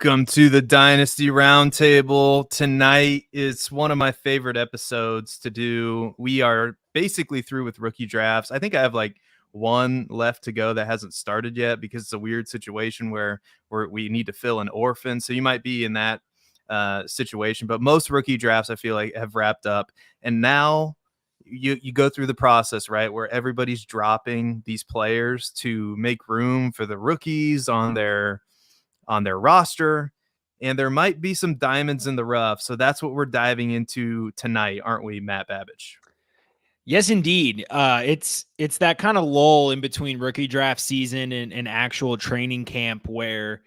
Welcome to the Dynasty Roundtable. Tonight is one of my favorite episodes to do. We are basically through with rookie drafts. I think I have like one left to go that hasn't started yet because it's a weird situation where we need to fill an orphan. So you might be in that situation. But most rookie drafts, I feel like, have wrapped up. And now you go through the process, right, where everybody's dropping these players to make room for the rookies on their roster, and there might be some diamonds in the rough. So that's what we're diving into tonight, aren't we, Matt Babich? Yes, indeed. It's that kind of lull in between rookie draft season and actual training camp where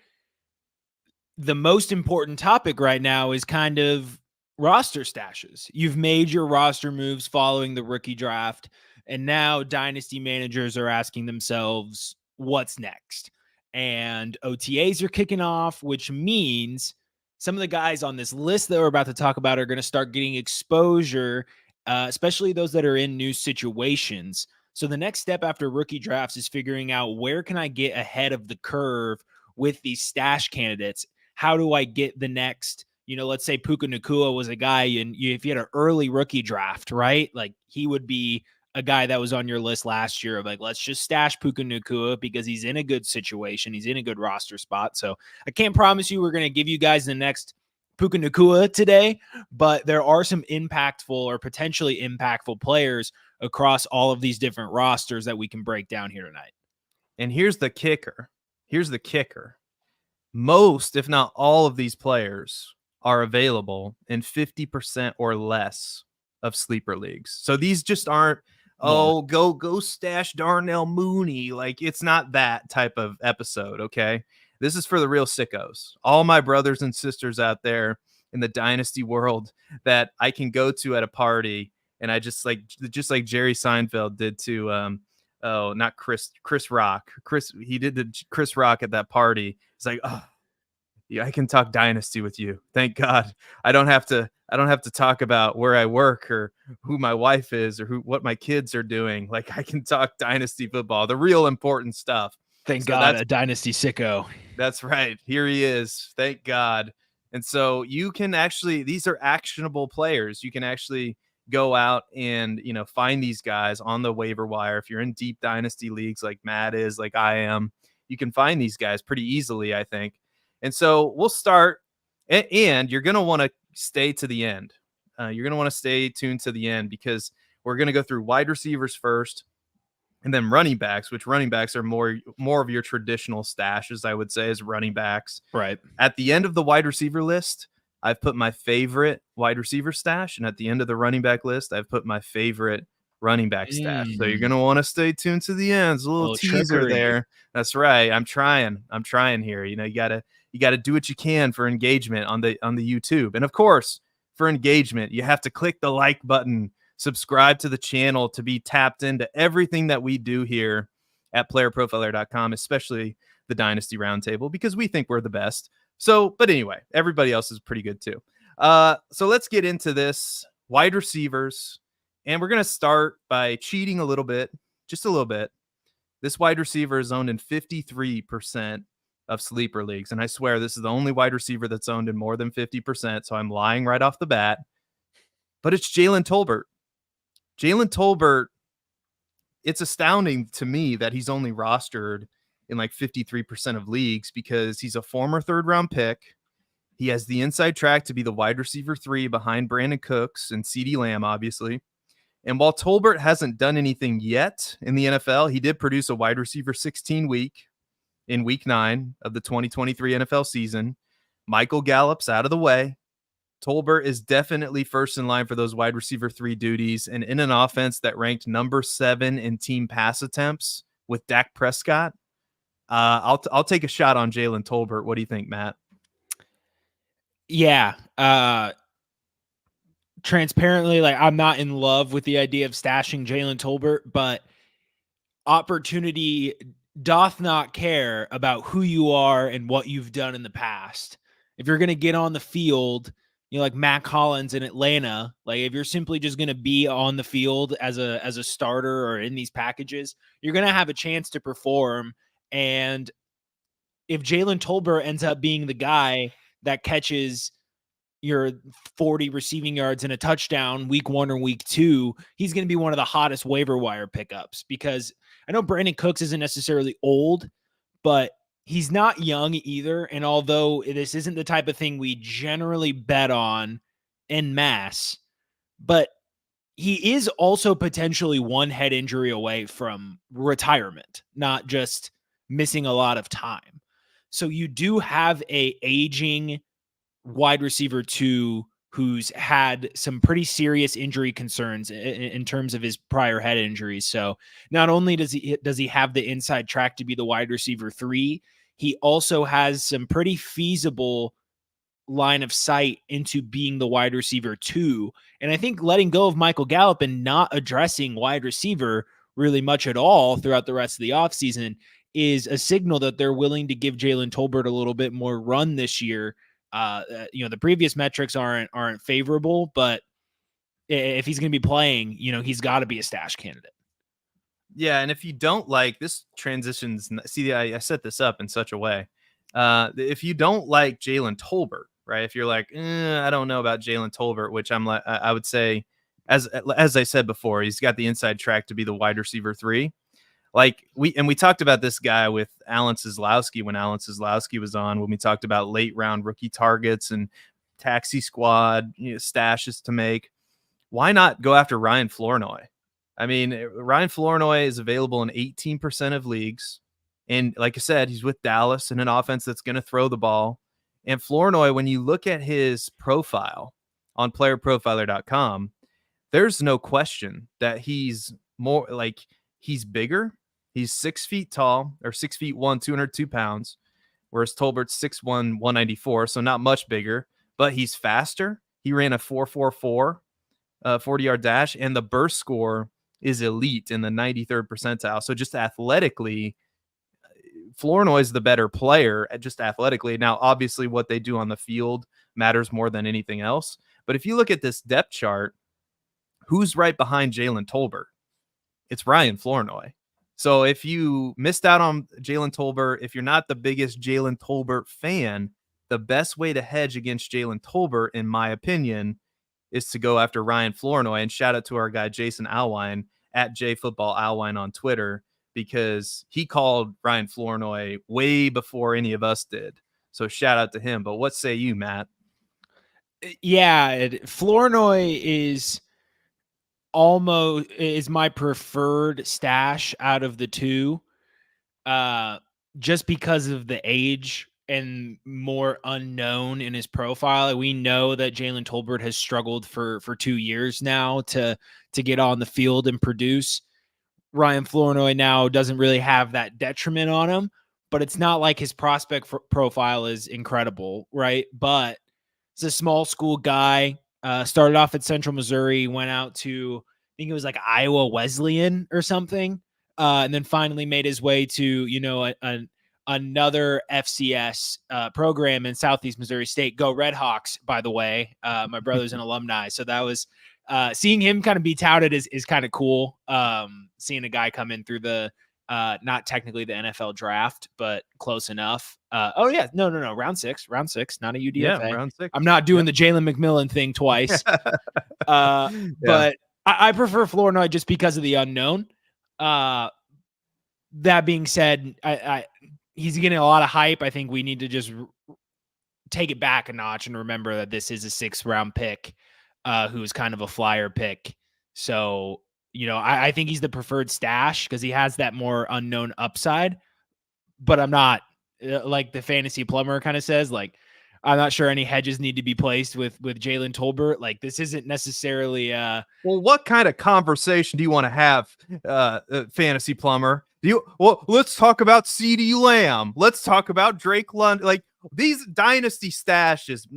the most important topic right now is kind of roster stashes. You've made your roster moves following the rookie draft, and now dynasty managers are asking themselves, what's next? And OTAs are kicking off, which means some of the guys on this list that we're about to talk about are going to start getting exposure, especially those that are in new situations. So the next step after rookie drafts is figuring out where can I get ahead of the curve with these stash candidates. How do I get the next, let's say Puka Nacua was a guy, and if you had an early rookie draft, right? Like he would be a guy that was on your list last year of like, let's just stash Puka Nacua because he's in a good situation. He's in a good roster spot. So I can't promise you we're going to give you guys the next Puka Nacua today, but there are some impactful or potentially impactful players across all of these different rosters that we can break down here tonight. And here's the kicker. Most, if not all of these players are available in 50% or less of sleeper leagues. So these just aren't, go stash Darnell Mooney. Like, it's not that type of episode, okay? This is for the real sickos. All my brothers and sisters out there in the dynasty world that I can go to at a party, and I just like Jerry Seinfeld did to not Chris Rock. He did the Chris Rock at that party. It's like, oh, yeah, I can talk dynasty with you. Thank God. I don't have to talk about where I work or who my wife is or what my kids are doing. Like, I can talk dynasty football, the real important stuff. Thank God, a dynasty sicko. That's right. Here he is. Thank God. And so you can actually, these are actionable players. You can actually go out and, find these guys on the waiver wire. If you're in deep dynasty leagues like Matt is, like I am, you can find these guys pretty easily, I think. And so we'll start, and you're going to want to stay to the end. You're going to want to stay tuned to the end because we're going to go through wide receivers first and then running backs, which running backs are more of your traditional stashes, I would say, as running backs. Right. At the end of the wide receiver list, I've put my favorite wide receiver stash. And at the end of the running back list, I've put my favorite running back stash. So you're going to want to stay tuned to the end. It's a little teaser trickery there. That's right. I'm trying here. You got to do what you can for engagement on the YouTube. And of course, for engagement, you have to click the like button, subscribe to the channel to be tapped into everything that we do here at PlayerProfiler.com, especially the Dynasty Roundtable, because we think we're the best. So, but anyway, everybody else is pretty good too. So let's get into this wide receivers. And we're going to start by cheating a little bit, just a little bit. This wide receiver is owned in 53% of sleeper leagues. And I swear this is the only wide receiver that's owned in more than 50%. So I'm lying right off the bat. But it's Jalen Tolbert. Jalen Tolbert, it's astounding to me that he's only rostered in like 53% of leagues because he's a former third-round pick. He has the inside track to be the wide receiver 3 behind Brandon Cooks and CeeDee Lamb, obviously. And while Tolbert hasn't done anything yet in the NFL, he did produce a wide receiver 16 week in week 9 of the 2023 NFL season. Michael Gallup's out of the way. Tolbert is definitely first in line for those wide receiver 3 duties. And in an offense that ranked number 7 in team pass attempts with Dak Prescott, I'll take a shot on Jalen Tolbert. What do you think, Matt? Yeah. Transparently, like, I'm not in love with the idea of stashing Jalen Tolbert, but opportunity doth not care about who you are and what you've done in the past. If you're going to get on the field, like Matt Collins in Atlanta, like if you're simply just going to be on the field as a starter or in these packages, you're going to have a chance to perform. And if Jalen Tolbert ends up being the guy that catches your 40 receiving yards and a touchdown week 1 or week 2, he's going to be one of the hottest waiver wire pickups, because I know Brandon Cooks isn't necessarily old, but he's not young either. And although this isn't the type of thing we generally bet on en masse, but he is also potentially one head injury away from retirement, not just missing a lot of time. So you do have a aging wide receiver 2 who's had some pretty serious injury concerns in terms of his prior head injuries. So not only does he have the inside track to be the wide receiver 3, he also has some pretty feasible line of sight into being the wide receiver 2. And I think letting go of Michael Gallup and not addressing wide receiver really much at all throughout the rest of the offseason is a signal that they're willing to give Jalen Tolbert a little bit more run this year. The previous metrics aren't favorable, but if he's going to be playing, he's got to be a stash candidate. Yeah, and if you don't like this transitions, see, I set this up in such a way. If you don't like Jalen Tolbert, right? If you're like, I don't know about Jalen Tolbert, which I'm like, I would say, as I said before, he's got the inside track to be the wide receiver 3. Like we talked about this guy with Alan Seslowsky when Alan Seslowsky was on, when we talked about late round rookie targets and taxi squad stashes to make. Why not go after Ryan Flournoy? I mean, Ryan Flournoy is available in 18% of leagues. And like I said, he's with Dallas in an offense that's going to throw the ball. And Flournoy, when you look at his profile on PlayerProfiler.com, there's no question that he's more like he's bigger. He's 6 feet tall, or 6 feet 1, 202 pounds, whereas Tolbert's 6'1", 194, so not much bigger, but he's faster. He ran a 4.44 40-yard dash, and the burst score is elite in the 93rd percentile. So just athletically, Flournoy's the better player, just athletically. Now, obviously, what they do on the field matters more than anything else. But if you look at this depth chart, who's right behind Jalen Tolbert? It's Ryan Flournoy. So if you missed out on Jalen Tolbert, if you're not the biggest Jalen Tolbert fan, the best way to hedge against Jalen Tolbert, in my opinion, is to go after Ryan Flournoy. And shout out to our guy, Jason Alwine, at JFootballAlwine on Twitter, because he called Ryan Flournoy way before any of us did. So shout out to him. But what say you, Matt? Yeah, Flournoy is my preferred stash out of the two, just because of the age and more unknown in his profile. We know that Jalen Tolbert has struggled for 2 years now to get on the field and produce. Ryan Flournoy now doesn't really have that detriment on him, but it's not like his prospect profile is incredible, right? But it's a small school guy. Started off at Central Missouri, went out to, I think it was like Iowa Wesleyan or something, and then finally made his way to, another FCS program in Southeast Missouri State. Go Red Hawks, by the way. My brother's an alumni, so that was seeing him kind of be touted is kind of cool. Seeing a guy come in through the not technically the NFL draft, but close enough. No. Round six, not a UDFA. Yeah, round 6. I'm not doing the Jalen McMillan thing twice. But I prefer Flournoy just because of the unknown. That being said, he's getting a lot of hype. I think we need to just take it back a notch and remember that this is a 6th round pick, who's kind of a flyer pick. So, I think he's the preferred stash because he has that more unknown upside, but I'm not like the fantasy plumber kind of says, like, I'm not sure any hedges need to be placed with Jalen Tolbert. Like, this isn't necessarily well, what kind of conversation do you want to have, fantasy plumber? Let's talk about CeeDee Lamb. Let's talk about Drake London. Like, these dynasty stashes.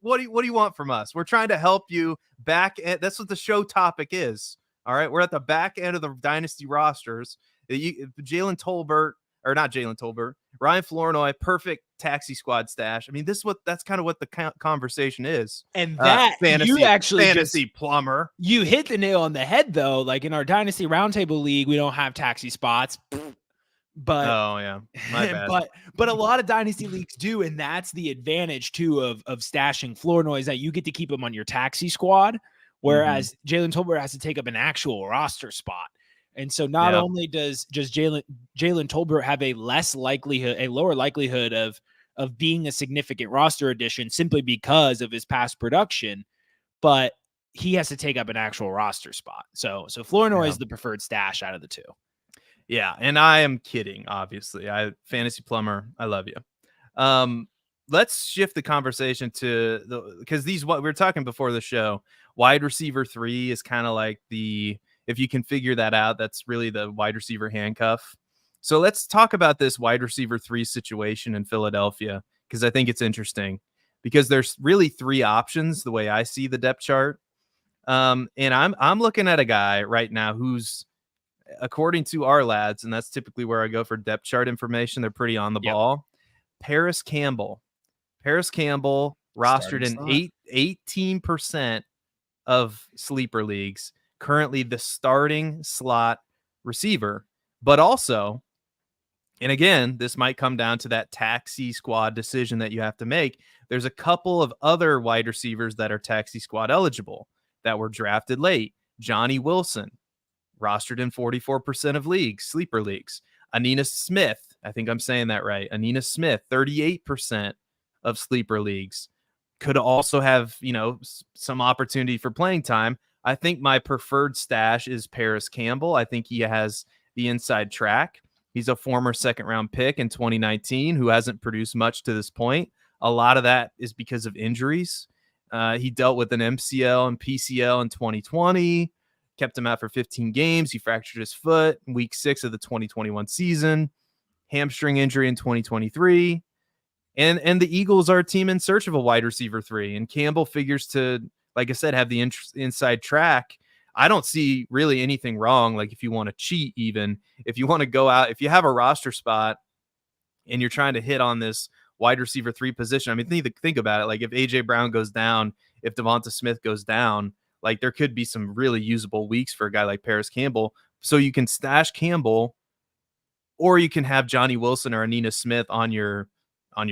What do you want from us? We're trying to help you back. That's what the show topic is. All right, we're at the back end of the dynasty rosters. Jalen Tolbert, or not Jalen Tolbert, Ryan Flournoy, perfect taxi squad stash. I mean, that's kind of what the conversation is. And that fantasy plumber. You hit the nail on the head, though. Like, in our Dynasty Roundtable league, we don't have taxi spots. But oh yeah, my bad. but a lot of dynasty leagues do, and that's the advantage too of stashing Flournoy, that you get to keep him on your taxi squad, whereas Jalen Tolbert has to take up an actual roster spot. And so not only does Jalen Tolbert have a lower likelihood of being a significant roster addition simply because of his past production, but he has to take up an actual roster spot. So Flournoy is the preferred stash out of the two. Yeah, and I am kidding, obviously. Fantasy Plumber, I love you. Let's shift the conversation to because what we were talking before the show, wide receiver 3 is kind of like if you can figure that out, that's really the wide receiver handcuff. So let's talk about this wide receiver 3 situation in Philadelphia, because I think it's interesting, because there's really 3 options the way I see the depth chart. And I'm looking at a guy right now who's, according to our lads, and that's typically where I go for depth chart information, they're pretty on the ball. Paris Campbell rostered in 18% of sleeper leagues, currently the starting slot receiver. But also, and again, this might come down to that taxi squad decision that you have to make. There's a couple of other wide receivers that are taxi squad eligible that were drafted late. Johnny Wilson, rostered in 44% of leagues, sleeper leagues. Anina Smith, I think I'm saying that right. Anina Smith, 38% of sleeper leagues. Could also have, some opportunity for playing time. I think my preferred stash is Paris Campbell. I think he has the inside track. He's a former second-round pick in 2019 who hasn't produced much to this point. A lot of that is because of injuries. He dealt with an MCL and PCL in 2020. Kept him out for 15 games. He fractured his foot in week 6 of the 2021 season. Hamstring injury in 2023. And the Eagles are a team in search of a wide receiver 3. And Campbell figures to, like I said, have the inside track. I don't see really anything wrong. Like, if you want to cheat, even if you want to go out, if you have a roster spot and you're trying to hit on this wide receiver 3 position, I mean, think about it. Like, if AJ Brown goes down, if Devonta Smith goes down, like, there could be some really usable weeks for a guy like Paris Campbell. So you can stash Campbell, or you can have Johnny Wilson or Anina Smith on your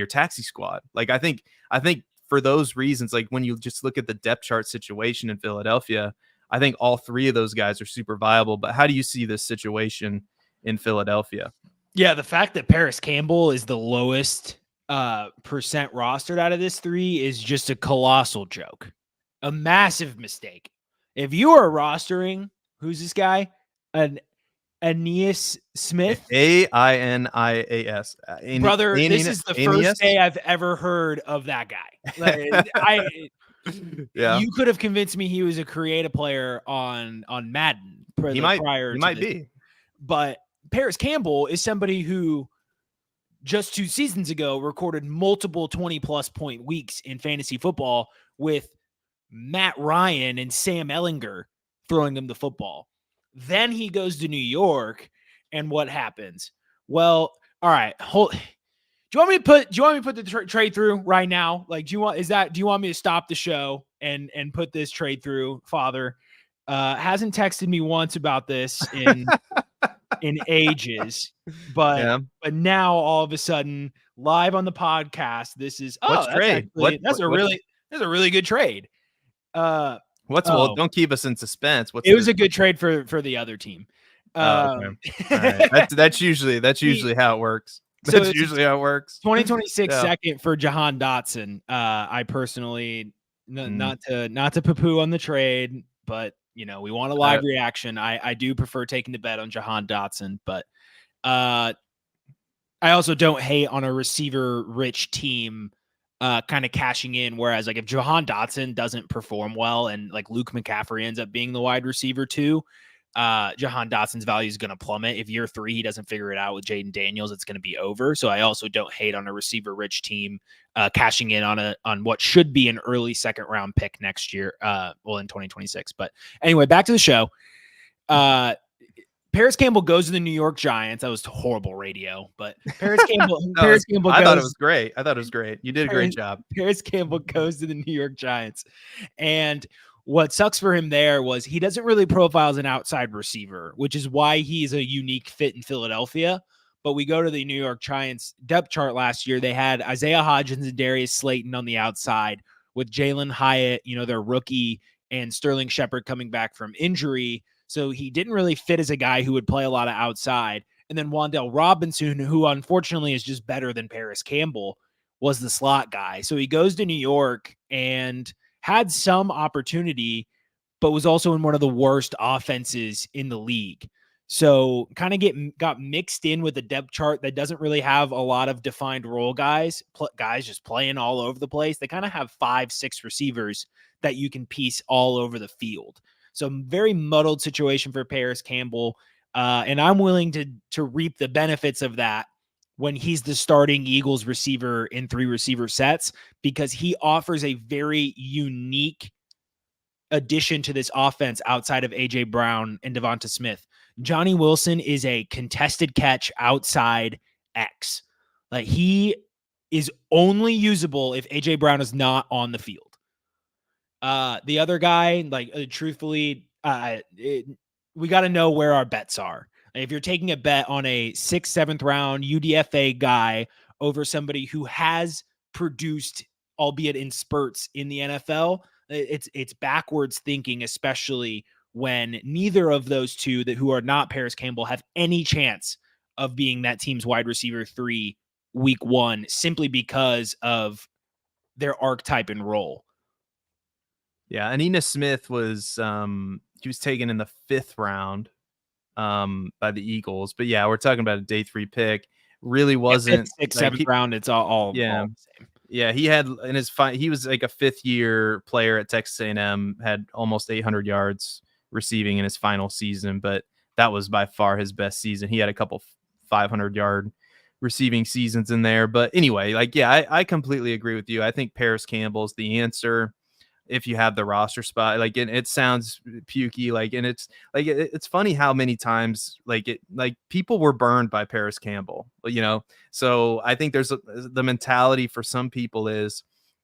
taxi squad. Like, I think for those reasons, like, when you just look at the depth chart situation in Philadelphia, I think all 3 of those guys are super viable. But how do you see this situation in Philadelphia? Yeah, the fact that Paris Campbell is the lowest percent rostered out of this 3 is just a colossal joke. A massive mistake. If you are rostering, who's this guy? Aeneas Smith? Ainas. Brother, this is the first day I've ever heard of that guy. Like, yeah. You could have convinced me he was a creative player on Madden. He might be. But Paris Campbell is somebody who just 2 seasons ago recorded multiple 20-plus point weeks in fantasy football with Matt Ryan and Sam Ehlinger throwing him the football. Then he goes to New York, and what happens? Well, all right. Do you want me to put the trade through right now? Like, do you want me to stop the show and put this trade through? Father hasn't texted me once about this in ages, but now all of a sudden, live on the podcast, this is that's a really good trade. Don't keep us in suspense. It was a good trade for the other team. Okay. All right. That's usually how it works. That's usually how it works. 2026 second for Jahan Dotson. I personally, not to poo-poo on the trade, but we want a live reaction. I do prefer taking the bet on Jahan Dotson, but I also don't hate on a receiver-rich team kind of cashing in. Whereas, like, if Jahan Dotson doesn't perform well and like Luke McCaffrey ends up being the wide receiver 2, Jahan Dotson's value is going to plummet. If year 3 he doesn't figure it out with Jaden Daniels, it's going to be over. So I also don't hate on a receiver-rich team cashing in on what should be an early second-round pick next year, in 2026. But anyway, back to the show. Paris Campbell goes to the New York Giants. That was horrible radio, but Paris Campbell. I thought it was great. You did a great job. Paris Campbell goes to the New York Giants, and what sucks for him there was he doesn't really profile as an outside receiver, which is why he's a unique fit in Philadelphia. But we go to the New York Giants depth chart last year. They had Isaiah Hodgins and Darius Slayton on the outside with Jalen Hyatt, their rookie, and Sterling Shepard coming back from injury. So he didn't really fit as a guy who would play a lot of outside. And then Wan'Dale Robinson, who unfortunately is just better than Paris Campbell, was the slot guy. So he goes to New York and had some opportunity, but was also in one of the worst offenses in the league. So kind of got mixed in with a depth chart that doesn't really have a lot of defined role guys, guys just playing all over the place. They kind of have 5-6 receivers that you can piece all over the field. So very muddled situation for Paris Campbell. And I'm willing to reap the benefits of that when he's the starting Eagles receiver in 3 receiver sets, because he offers a very unique addition to this offense outside of A.J. Brown and Devonta Smith. Johnny Wilson is a contested catch outside X. Like, he is only usable if A.J. Brown is not on the field. The other guy, truthfully, we got to know where our bets are. If you're taking a bet on a 6th, 7th round UDFA guy over somebody who has produced, albeit in spurts, in the NFL, it's backwards thinking, especially when neither of those two who are not Paris Campbell have any chance of being that team's wide receiver 3 week 1, simply because of their archetype and role. Yeah, and Enos Smith was he was taken in the 5th round by the Eagles. But yeah, we're talking about a day 3 pick. Really wasn't 5th, 6th, 7th round. It's all yeah. All the same. Yeah, he had in his he was like a 5th year player at Texas A&M, had almost 800 yards receiving in his final season, but that was by far his best season. He had a couple 500-yard receiving seasons in there. But anyway, I completely agree with you. I think Paris Campbell's the answer if you have the roster spot. It sounds pukey, and it's funny how many times people were burned by Paris Campbell, so I think there's the mentality for some people is,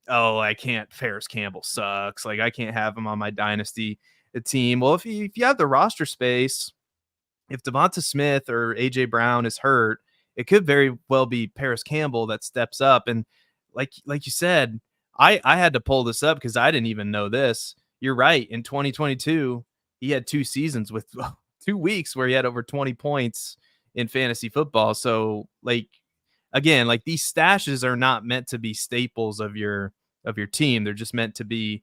oh, I can't, Paris Campbell sucks, I can't have him on my dynasty team. Well, if you have the roster space, if Devonta Smith or AJ Brown is hurt, it could very well be Paris Campbell that steps up. And like you said, I had to pull this up because I didn't even know this. You're right. In 2022, he had 2 seasons with 2 weeks where he had over 20 points in fantasy football. So again, these stashes are not meant to be staples of your team. They're just meant to be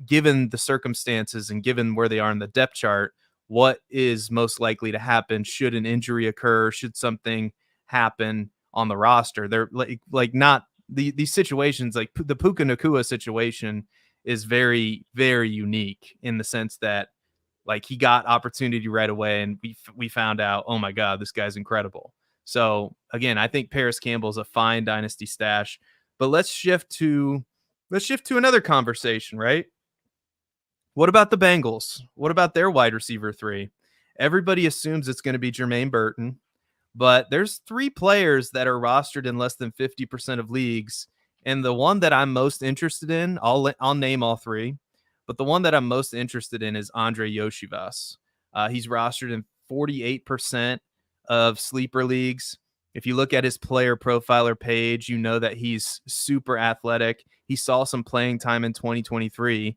given the circumstances and given where they are in the depth chart, what is most likely to happen should an injury occur, should something happen on the roster. They're not these situations, like the Puka Nacua situation is very, very unique in the sense that he got opportunity right away, and we found out, oh my God, this guy's incredible. So again, I think Paris Campbell's a fine dynasty stash. But let's shift to another conversation, right? What about the Bengals? What about their wide receiver 3? Everybody assumes it's going to be Jermaine Burton, but there's 3 players that are rostered in less than 50% of leagues. And the one that I'm most interested in, I'll name all 3, but the one that I'm most interested in is Andre Yoshivas. He's rostered in 48% of sleeper leagues. If you look at his player profiler page, you know that he's super athletic. He saw some playing time in 2023.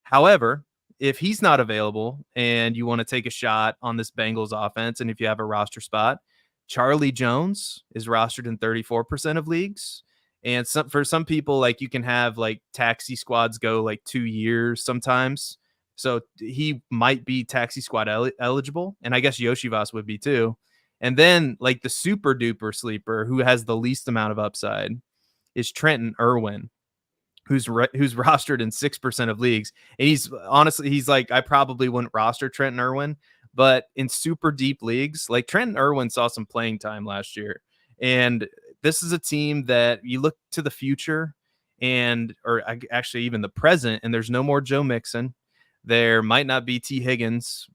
However, if he's not available and you want to take a shot on this Bengals offense, and if you have a roster spot, Charlie Jones is rostered in 34% of leagues. And for some people, you can have taxi squads go 2 years sometimes. So he might be taxi squad eligible. And I guess Yoshivas would be too. And then the super duper sleeper who has the least amount of upside is Trenton Irwin, who's rostered in 6% of leagues. And he's I probably wouldn't roster Trenton Irwin, but in super deep leagues, Trenton Irwin saw some playing time last year. And this is a team that you look to the future or actually even the present, and there's no more Joe Mixon. There might not be T. Higgins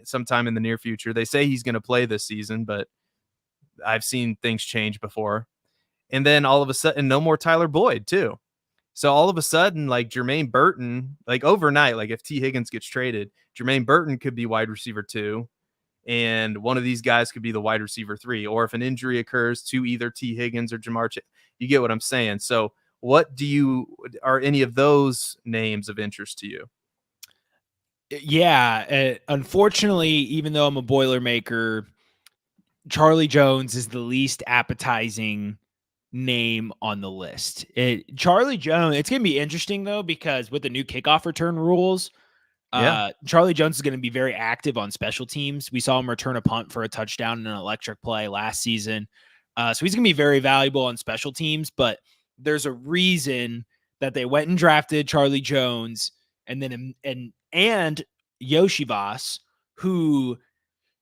sometime in the near future. They say he's going to play this season, but I've seen things change before. And then all of a sudden, no more Tyler Boyd too. So all of a sudden, Jermaine Burton, overnight, if T. Higgins gets traded, Jermaine Burton could be wide receiver 2. and one of these guys could be the wide receiver 3, or if an injury occurs to either T. Higgins or Jamar Chase. You get what I'm saying? So are any of those names of interest to you? Yeah. Unfortunately, even though I'm a Boilermaker, Charlie Jones is the least appetizing name on the list. Charlie Jones, it's going to be interesting though, because with the new kickoff return rules, Charlie Jones is going to be very active on special teams. We saw him return a punt for a touchdown in an electric play last season. So he's going to be very valuable on special teams, but there's a reason that they went and drafted Charlie Jones and then and Yoshi Voss, who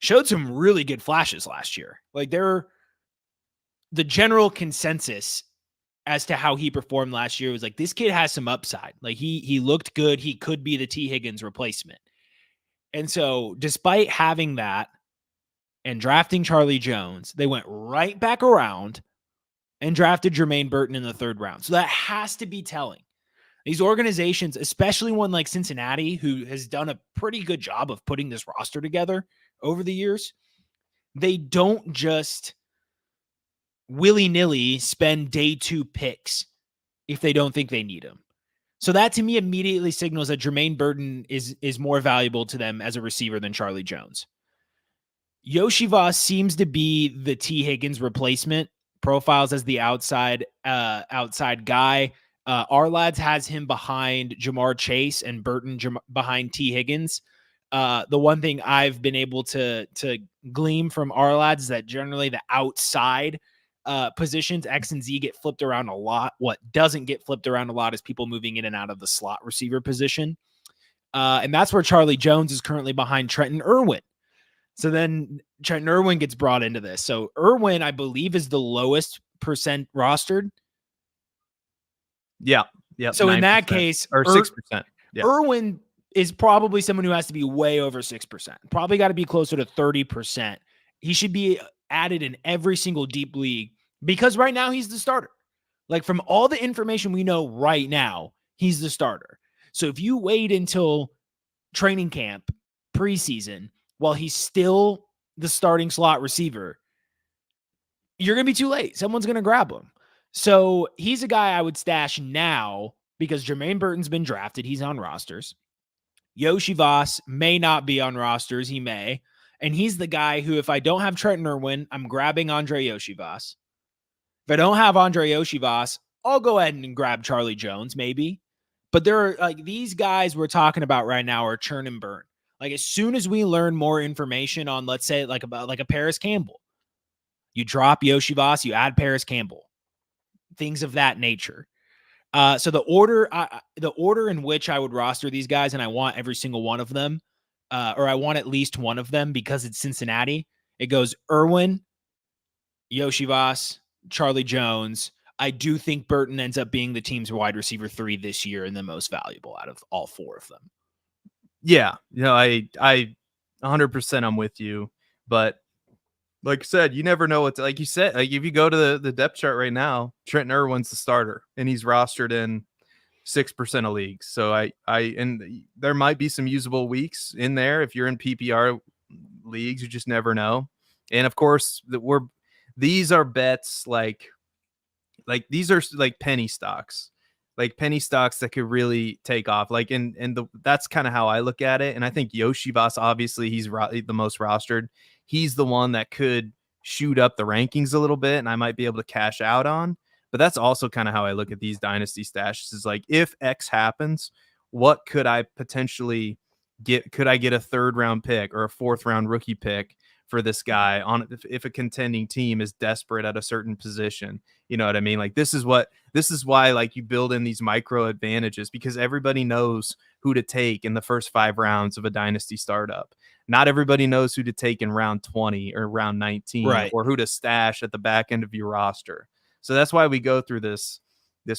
showed some really good flashes last year. Like the general consensus as to how he performed last year was like, this kid has some upside. Like he looked good. He could be the T. Higgins replacement. And so despite having that and drafting Charlie Jones, they went right back around and drafted Jermaine Burton in the 3rd round. So that has to be telling. These organizations, especially one like Cincinnati, who has done a pretty good job of putting this roster together over the years, they don't just willy-nilly spend day 2 picks if they don't think they need them. So that to me immediately signals that Jermaine Burton is more valuable to them as a receiver than Charlie Jones. Yoshi Voss seems to be the T. Higgins replacement, profiles as the outside guy. Our lads has him behind Jamar Chase and Burton behind T. Higgins. The one thing I've been able to glean from our lads is that generally the outside positions, X and Z, get flipped around a lot. What doesn't get flipped around a lot is people moving in and out of the slot receiver position. And that's where Charlie Jones is currently behind Trenton Irwin. So then Trenton Irwin gets brought into this. So Irwin, I believe, is the lowest percent rostered. Yeah. Yeah. So in that case, or 6%. Yeah. Irwin is probably someone who has to be way over 6%. Probably got to be closer to 30%. He should be added in every single deep league because right now he's the starter. Like from all the information we know right now, he's the starter. So if you wait until training camp, preseason, while he's still the starting slot receiver, you're going to be too late. Someone's going to grab him. So he's a guy I would stash now because Jermaine Burton's been drafted. He's on rosters. Yoshi Voss may not be on rosters. He may. And he's the guy who, if I don't have Trenton Irwin, I'm grabbing Andre Yoshi Voss. If I don't have Andre Yoshi Voss, I'll go ahead and grab Charlie Jones, maybe. But there are like these guys we're talking about right now are churn and burn. Like as soon as we learn more information on, let's say, like about like a Paris Campbell, you drop Yoshi Voss, you add Paris Campbell, things of that nature. So the order in which I would roster these guys, and I want every single one of them, or I want at least one of them because it's Cincinnati. It goes Irwin, Yoshi Voss, Charlie Jones. I do think Burton ends up being the team's wide receiver 3 this year and the most valuable out of all 4 of them. Yeah, I 100% I'm with you, but like I said, you never know what like you said, like if you go to the depth chart right now, Trenton Irwin's the starter and he's rostered in 6% of leagues. So and there might be some usable weeks in there if you're in PPR leagues, you just never know. And of course, these are bets like these are like penny stocks. Like penny stocks that could really take off. Like, that's kind of how I look at it. And I think Yoshi Voss, obviously he's the most rostered. He's the one that could shoot up the rankings a little bit and I might be able to cash out on. But that's also kind of how I look at these dynasty stashes is like, if X happens, what could I potentially get? Could I get a 3rd round pick or a 4th round rookie pick for this guy on if a contending team is desperate at a certain position? You know what I mean? Like this is why like you build in these micro advantages because everybody knows who to take in the first 5 rounds of a dynasty startup. Not everybody knows who to take in round 20 or round 19, right, or who to stash at the back end of your roster. So that's why we go through this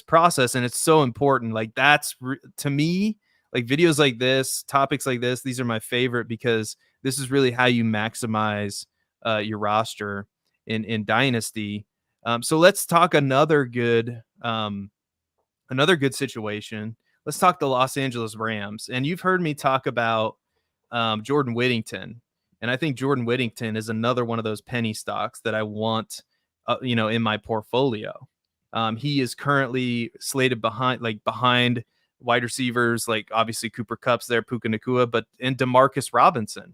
process. And it's so important. Like that's to me, like videos like this, topics like this, these are my favorite because this is really how you maximize your roster in Dynasty. So let's talk another good situation. Let's talk the Los Angeles Rams. And you've heard me talk about Jordan Whittington And I think Jordan Whittington is another one of those penny stocks that I want, in my portfolio. He is currently slated behind wide receivers, like obviously Cooper Kupp's there, Puka Nacua, and Demarcus Robinson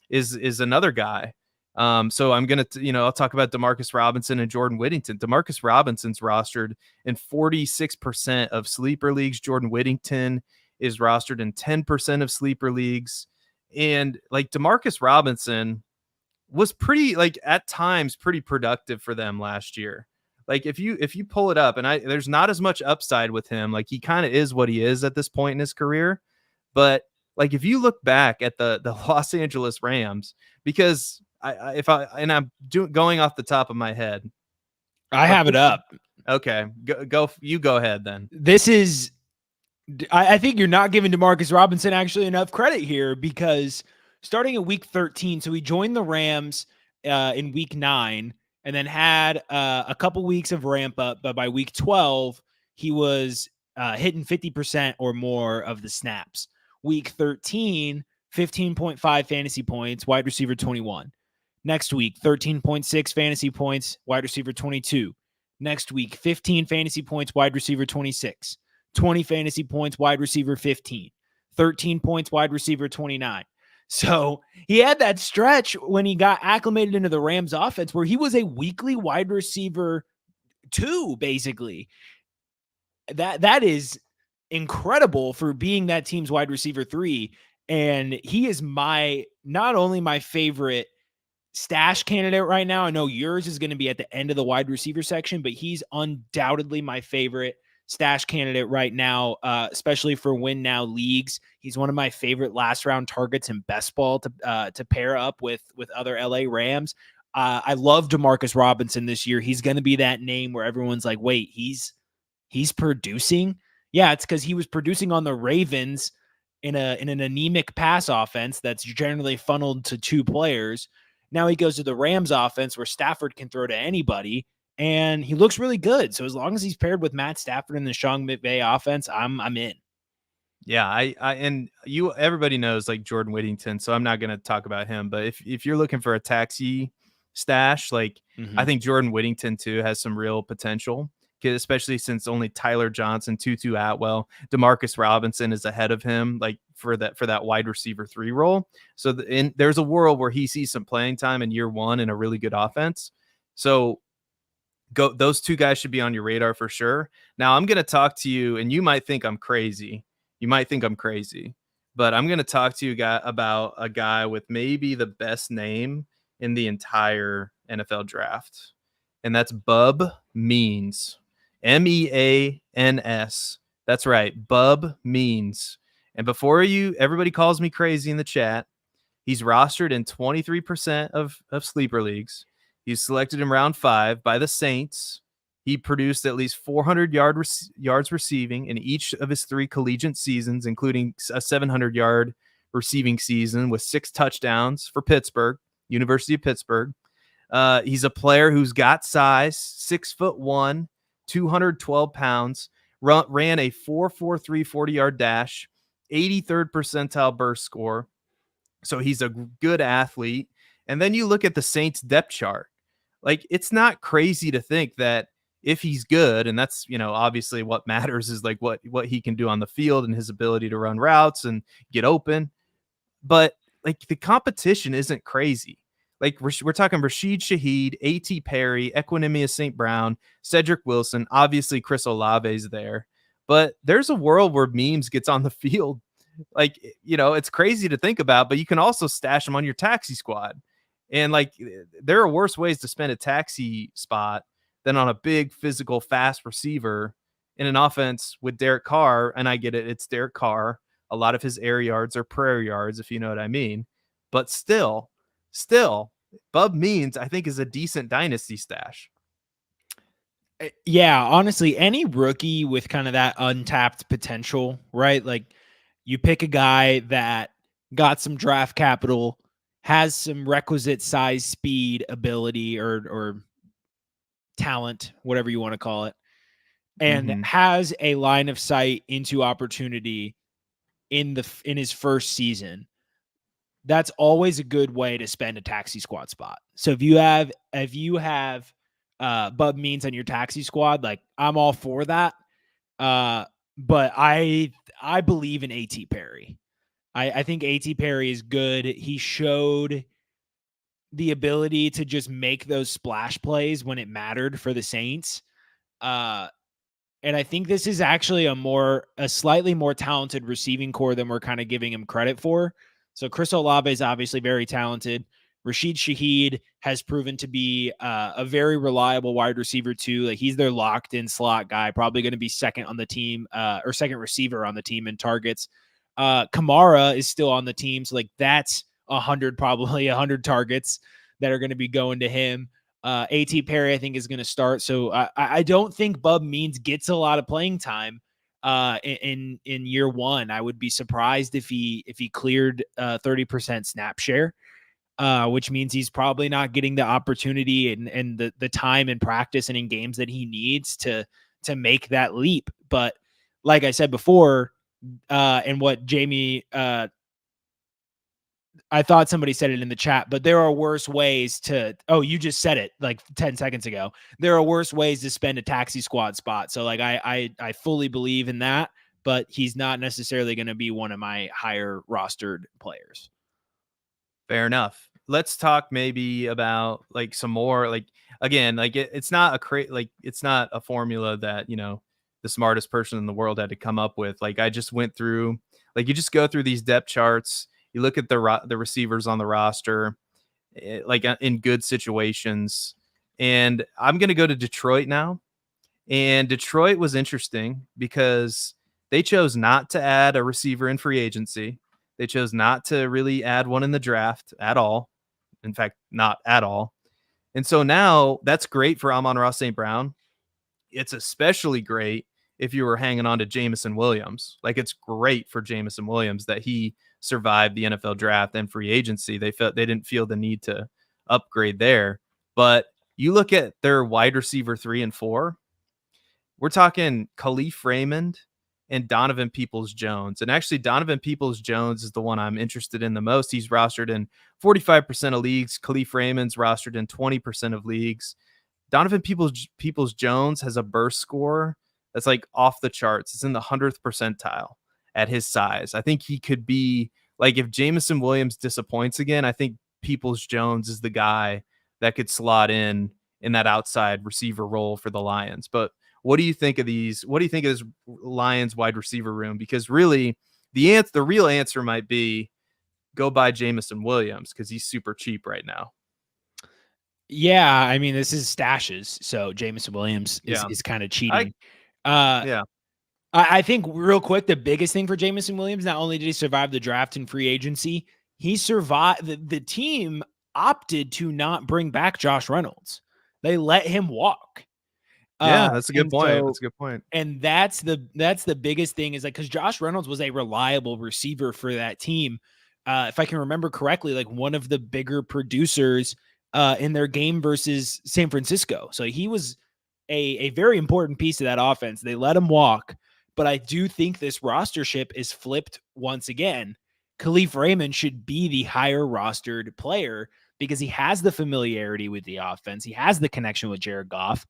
is another guy. So I'm going to, I'll talk about Demarcus Robinson and Jordan Whittington. Demarcus Robinson's rostered in 46% of sleeper leagues. Jordan Whittington is rostered in 10% of sleeper leagues. And like Demarcus Robinson was pretty, like at times pretty productive for them last year. Like if you pull it up, and there's not as much upside with him. Like he kind of is what he is at this point in his career. But like if you look back at the Los Angeles Rams, because I'm going off the top of my head. I have it up. Okay, go ahead then. This is, I think you're not giving Demarcus Robinson actually enough credit here, because starting in week 13, so he joined the Rams in week 9 and then had a couple weeks of ramp up, but by week 12, he was hitting 50% or more of the snaps. Week 13, 15.5 fantasy points, wide receiver 21. Next week, 13.6 fantasy points, wide receiver 22. Next week, 15 fantasy points, wide receiver 26. 20 fantasy points, wide receiver 15. 13 points, wide receiver 29. So he had that stretch when he got acclimated into the Rams offense where he was a weekly wide receiver 2, basically. That is incredible for being that team's wide receiver 3. And he is not only my favorite stash candidate right now. I know yours is going to be at the end of the wide receiver section, but he's undoubtedly my favorite stash candidate right now, especially for win now leagues. He's one of my favorite last round targets in best ball to pair up with other LA Rams. I love Demarcus Robinson this year. He's going to be that name where everyone's like, wait, he's producing. Yeah, it's because he was producing on the Ravens in an anemic pass offense that's generally funneled to 2 players. Now he goes to the Rams offense where Stafford can throw to anybody, and he looks really good. So as long as he's paired with Matt Stafford in the Sean McVay offense, I'm in. Yeah, everybody knows like Jordan Whittington, so I'm not going to talk about him. But if you're looking for a taxi stash, like I think Jordan Whittington too has some real potential, especially since only Tyler Johnson, Tutu Atwell, Demarcus Robinson is ahead of him, like for that wide receiver 3 role. So there's a world where he sees some playing time in year 1 in a really good offense. So those 2 guys should be on your radar for sure. Now I'm going to talk to you, and you might think I'm crazy. But I'm going to talk to you about a guy with maybe the best name in the entire NFL draft. And that's Bub Means. Means. That's right. Bub Means. And before everybody calls me crazy in the chat, he's rostered in 23% of sleeper leagues. He's selected in round 5 by the Saints. He produced at least 400 yards receiving in each of his 3 collegiate seasons, including a 700-yard receiving season with 6 touchdowns for Pittsburgh, University of Pittsburgh. He's a player who's got size, 6'1", 212 pounds, ran a 4.43 40-yard dash, 83rd percentile burst score. So he's a good athlete. And then you look at the Saints depth chart. Like, it's not crazy to think that if he's good, and that's, obviously what matters is like what he can do on the field and his ability to run routes and get open. But like the competition isn't crazy. Like we're talking Rashid Shaheed, A.T. Perry, Equanimous St. Brown, Cedric Wilson, obviously Chris Olave's there. But there's a world where Memes gets on the field. Like, it's crazy to think about, but you can also stash him on your taxi squad. And like, there are worse ways to spend a taxi spot than on a big physical fast receiver in an offense with Derek Carr. And I get it. It's Derek Carr. A lot of his air yards are prayer yards, if you know what I mean. But still, Bub Means, I think, is a decent dynasty stash. Yeah, honestly, any rookie with kind of that untapped potential, right? Like you pick a guy that got some draft capital, has some requisite size, speed, ability, or talent, whatever you want to call it, and has a line of sight into opportunity in his first season. that's always a good way to spend a taxi squad spot. So if you have Bub Means on your taxi squad, like I'm all for that. But I believe in A.T. Perry. I think A.T. Perry is good. He showed the ability to just make those splash plays when it mattered for the Saints. And I think this is actually a slightly more talented receiving core than we're kind of giving him credit for. So Chris Olave is obviously very talented. Rashid Shaheed has proven to be a very reliable wide receiver too. Like he's their locked in slot guy, probably going to be second on the team or second receiver on the team in targets. Kamara is still on the team. So like that's probably 100 targets that are going to be going to him. A.T. Perry, I think, is going to start. So I don't think Bub Means gets a lot of playing time in year one. I would be surprised if he cleared 30% snap share, which means he's probably not getting the opportunity and the time and practice and in games that he needs to make that leap. But like I said before, and what Jamie I thought somebody said it in the chat, but there are worse ways to, you just said it like 10 seconds ago. There are worse ways to spend a taxi squad spot. So like, I fully believe in that, but he's not necessarily going to be one of my higher rostered players. Fair enough. Let's talk maybe about like some more, like, again, like it's not it's not a formula that, you know, the smartest person in the world had to come up with. Like I just went through, like you just go through these depth charts. You look at the receivers on the roster, like in good situations. And I'm going to go to Detroit now. And Detroit was interesting because they chose not to add a receiver in free agency. They chose not to really add one in the draft at all. In fact, not at all. And so now that's great for Amon-Ra St. Brown. It's especially great if you were hanging on to Jameson Williams. Like it's great for Jameson Williams that he survived the NFL draft and free agency. They didn't feel the need to upgrade there. But you look at their wide receiver 3 and 4, we're talking Khalif Raymond and Donovan Peoples-Jones. And actually Donovan Peoples-Jones is the one I'm interested in the most. He's rostered in 45% of leagues. Khalif Raymond's rostered in 20% of leagues. Donovan Peoples-Jones has a burst score that's like off the charts. It's in the 100th percentile at his size. I think he could be like, if Jameson Williams disappoints again, I think Peoples-Jones is the guy that could slot in that outside receiver role for the Lions. But what do you think of these? What do you think of this Lions wide receiver room? Because really the real answer might be go buy Jameson Williams because he's super cheap right now. Yeah, I mean, this is stashes, so Jameson Williams is kind of cheating. I think real quick, the biggest thing for Jameson Williams, not only did he survive the draft and free agency, he survived. The team opted to not bring back Josh Reynolds. They let him walk. Yeah, that's a good point. That's a good point. And that's the biggest thing is like, because Josh Reynolds was a reliable receiver for that team. If I can remember correctly, like one of the bigger producers in their game versus San Francisco. So he was a very important piece of that offense. They let him walk, but I do think this rostership is flipped once again. Khalif Raymond should be the higher rostered player because he has the familiarity with the offense. He has the connection with Jared Goff.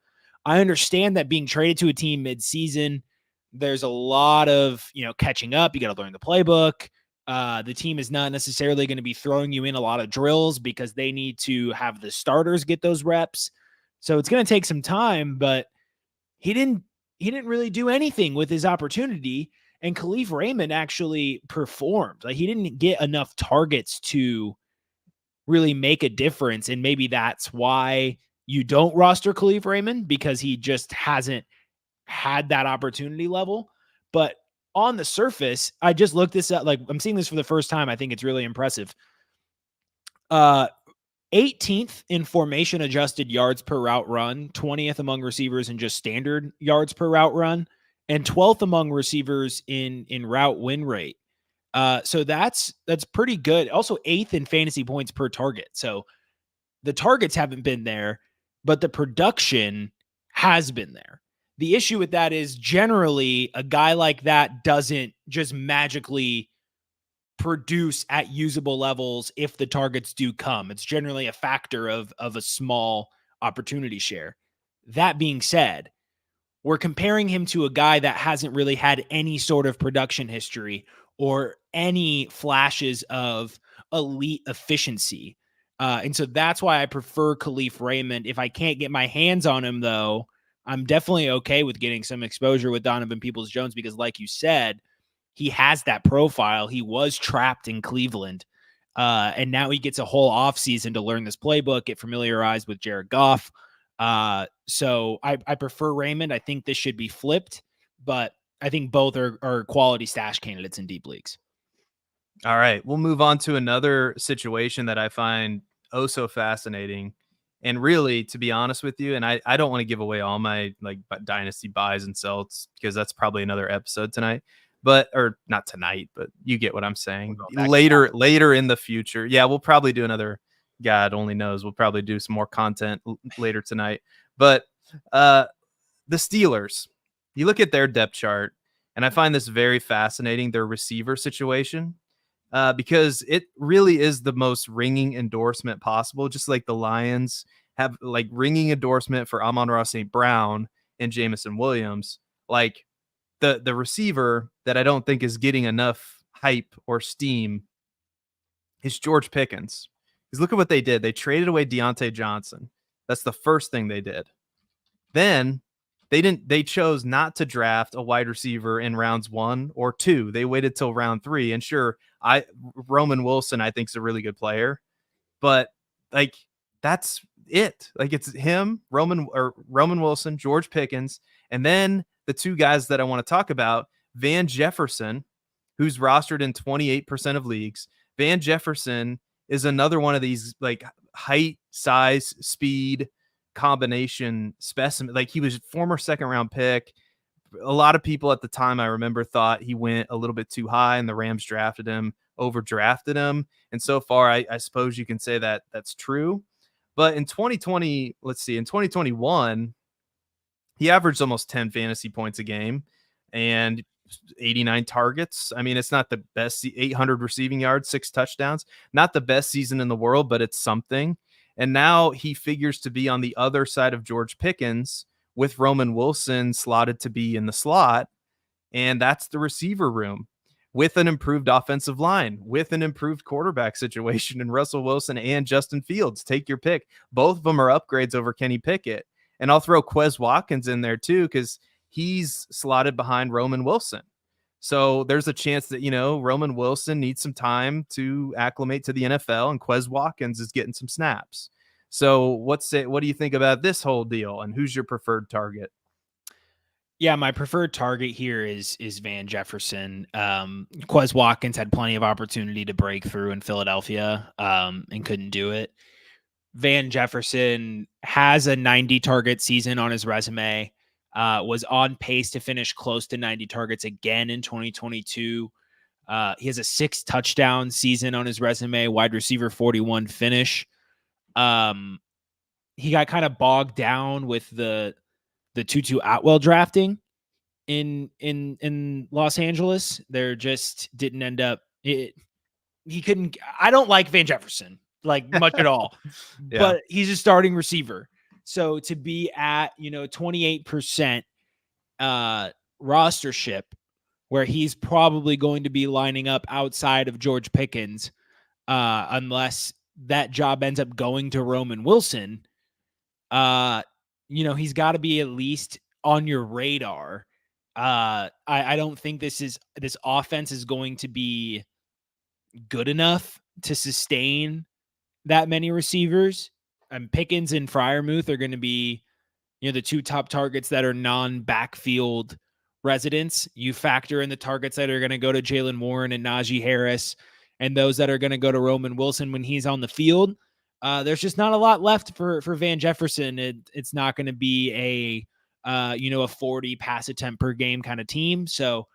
I understand that being traded to a team mid-season, there's a lot of, catching up. You got to learn the playbook. The team is not necessarily going to be throwing you in a lot of drills because they need to have the starters get those reps. So it's going to take some time, but he didn't really do anything with his opportunity. And Khalif Raymond actually performed. Like he didn't get enough targets to really make a difference. And maybe that's why you don't roster Khalif Raymond, because he just hasn't had that opportunity level. But on the surface, I just looked this up. Like I'm seeing this for the first time. I think it's really impressive. 18th in formation adjusted yards per route run, 20th among receivers in just standard yards per route run, and 12th among receivers in route win rate. So that's pretty good. Also 8th in fantasy points per target. So the targets haven't been there, but the production has been there. The issue with that is generally a guy like that doesn't just magically produce at usable levels if the targets do come. It's generally a factor of a small opportunity share. That being said, we're comparing him to a guy that hasn't really had any sort of production history or any flashes of elite efficiency. And so that's why I prefer Khalif Raymond. If I can't get my hands on him, though, I'm definitely okay with getting some exposure with Donovan Peoples-Jones because, like you said, he has that profile. He was trapped in Cleveland. And now he gets a whole offseason to learn this playbook, get familiarized with Jared Goff. So I prefer Raymond. I think this should be flipped, but I think both are quality stash candidates in deep leagues. All right. We'll move on to another situation that I find oh so fascinating. And really, to be honest with you, and I don't want to give away all my like dynasty buys and sells because that's probably another episode tonight. But or not tonight, but you get what I'm saying. Later in the future. Yeah, we'll probably do another. God only knows. We'll probably do some more content later tonight. But the Steelers, you look at their depth chart, and I find this very fascinating. Their receiver situation. Because it really is the most ringing endorsement possible. Just like the Lions have like ringing endorsement for Amon-Ra St. Brown and Jameson Williams. Like the receiver that I don't think is getting enough hype or steam is George Pickens. Because look at what they did. They traded away Deontay Johnson. That's the first thing they did. Then they chose not to draft a wide receiver in rounds 1 or 2. They waited till round 3. And sure, Roman Wilson, I think, is a really good player, but like that's it. Like it's him, Roman Wilson, George Pickens, and then the two guys that I want to talk about, Van Jefferson, who's rostered in 28% of leagues. Van Jefferson is another one of these like height, size, speed combination specimen. Like he was a former second round pick. A lot of people at the time I remember thought he went a little bit too high and the Rams drafted him, overdrafted him. And so far, I suppose you can say that that's true. But in 2020, let's see, in 2021, he averaged almost 10 fantasy points a game and 89 targets. I mean, it's not the best, 800 receiving yards, 6 touchdowns, not the best season in the world, but it's something. And now he figures to be on the other side of George Pickens with Roman Wilson slotted to be in the slot. And that's the receiver room with an improved offensive line, with an improved quarterback situation in Russell Wilson and Justin Fields. Take your pick. Both of them are upgrades over Kenny Pickett. And I'll throw Quez Watkins in there too, because he's slotted behind Roman Wilson. So there's a chance that, Roman Wilson needs some time to acclimate to the NFL and Quez Watkins is getting some snaps. So what do you think about this whole deal and who's your preferred target? Yeah, my preferred target here is Van Jefferson. Quez Watkins had plenty of opportunity to break through in Philadelphia and couldn't do it. Van Jefferson has a 90 target season on his resume, was on pace to finish close to 90 targets again in 2022. He has a 6 touchdown season on his resume, wide receiver 41 finish. He got kind of bogged down with the Tutu Atwell drafting in Los Angeles. There just didn't end up he couldn't. I don't like Van Jefferson like much at all, Yeah. But he's a starting receiver. So to be at 28% rostership, where he's probably going to be lining up outside of George Pickens, unless that job ends up going to Roman Wilson. He's got to be at least on your radar. I don't think this offense is going to be good enough to sustain that many receivers. Pickens and Freiermuth are going to be, the 2 top targets that are non-backfield residents. You factor in the targets that are going to go to Jaylen Warren and Najee Harris, and those that are going to go to Roman Wilson when he's on the field. There's just not a lot left for Van Jefferson. It's not going to be a 40 pass attempt per game kind of team. So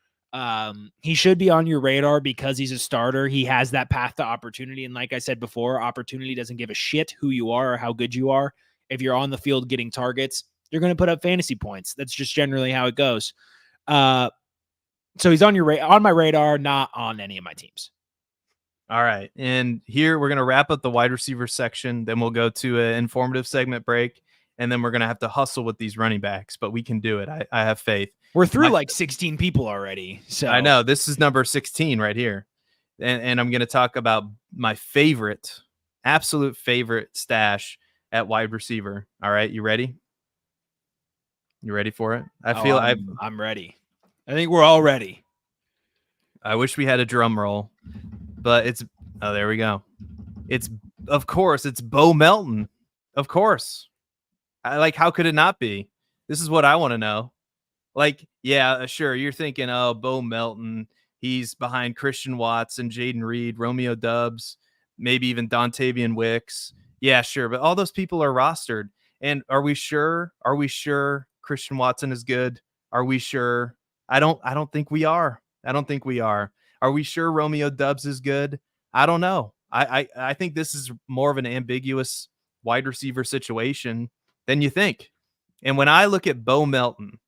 he should be on your radar because he's a starter. He has that path to opportunity. And like I said before, opportunity doesn't give a shit who you are or how good you are. If you're on the field getting targets, you're going to put up fantasy points. That's just generally how it goes. So he's on my radar, not on any of my teams. All right. And here we're going to wrap up the wide receiver section. Then we'll go to an informative segment break. And then we're going to have to hustle with these running backs, but we can do it. I have faith. We're through like 16 people already. So I know this is number 16 right here. And I'm going to talk about my favorite, absolute favorite stash at wide receiver. All right. You ready? You ready for it? I'm ready. I think we're all ready. I wish we had a drum roll, but there we go. Of course, it's Bo Melton. Of course. How could it not be? This is what I want to know. Yeah, sure. You're thinking, oh, Bo Melton. He's behind Christian Watson, Jaden Reed, Romeo Dubs, maybe even Dontavian Wicks. Yeah, sure. But all those people are rostered. And are we sure? Are we sure Christian Watson is good? Are we sure? I don't think we are. I don't think we are. Are we sure Romeo Dubs is good? I don't know. I think this is more of an ambiguous wide receiver situation than you think. And when I look at Bo Melton,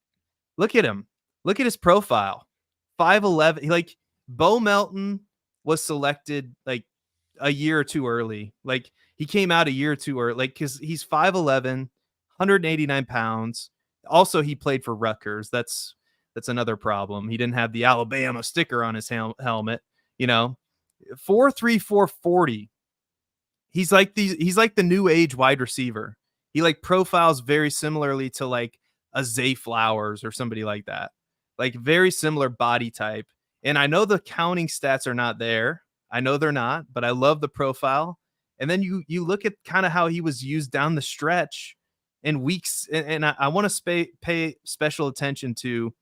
look at him. Look at his profile. 5'11". Like, Bo Melton was selected like a year or two early. Like, he came out a year or two early. Like, because he's 5'11", 189 pounds. Also, he played for Rutgers. That's another problem. He didn't have the Alabama sticker on his helmet. 4'3", 440. He's like the new age wide receiver. He like profiles very similarly to like a Zay Flowers or somebody like that. Like, very similar body type. And I know the counting stats are not there. I know they're not, but I love the profile. And then you look at kind of how he was used down the stretch in weeks. And I want to pay special attention to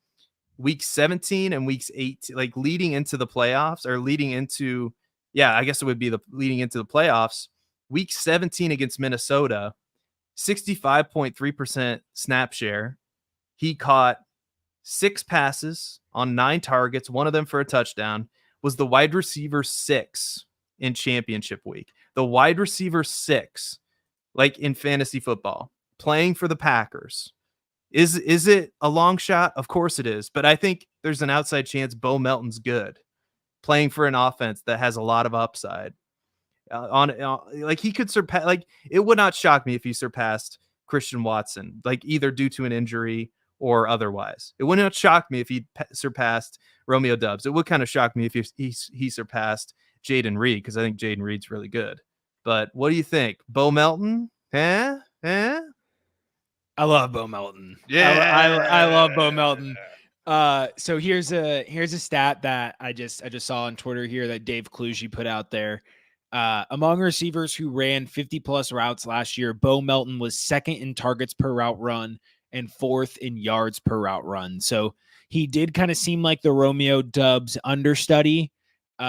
week 17 and weeks 8, like leading into the playoffs or leading into, I guess it would be leading into the playoffs. Week 17 against Minnesota, 65.3% snap share. He caught 6 passes on 9 targets, one of them for a touchdown, was the wide receiver 6 in championship week. The wide receiver 6, like in fantasy football, playing for the Packers. Is it a long shot? Of course it is. But I think there's an outside chance Bo Melton's good, playing for an offense that has a lot of upside. Like, he could surpass. Like, it would not shock me if he surpassed Christian Watson, like either due to an injury or otherwise. It would not shock me if he surpassed Romeo Dubs. It would kind of shock me if he surpassed Jaden Reed, because I think Jaden Reed's really good. But what do you think? Bo Melton? Eh? I love Bo Melton. Yeah, I love Bo Melton. So here's a stat that I just saw on Twitter here that Dave Clugie put out there. Among receivers who ran 50 plus routes last year, Bo Melton was 2nd in targets per route run and 4th in yards per route run. So he did kind of seem like the Romeo Dubs understudy /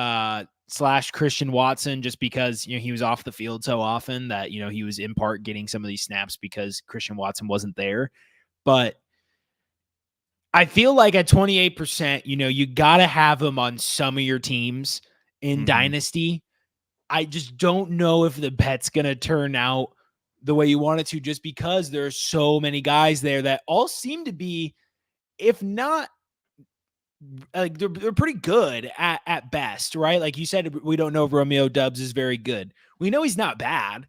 Christian Watson, just because, he was off the field so often that, he was in part getting some of these snaps because Christian Watson wasn't there. But I feel like at 28%, you got to have him on some of your teams in Dynasty. I just don't know if the bet's going to turn out the way you want it to, just because there's so many guys there that all seem to be, if not, like, they're pretty good at best, right? Like you said, we don't know if Romeo Dubs is very good. We know he's not bad.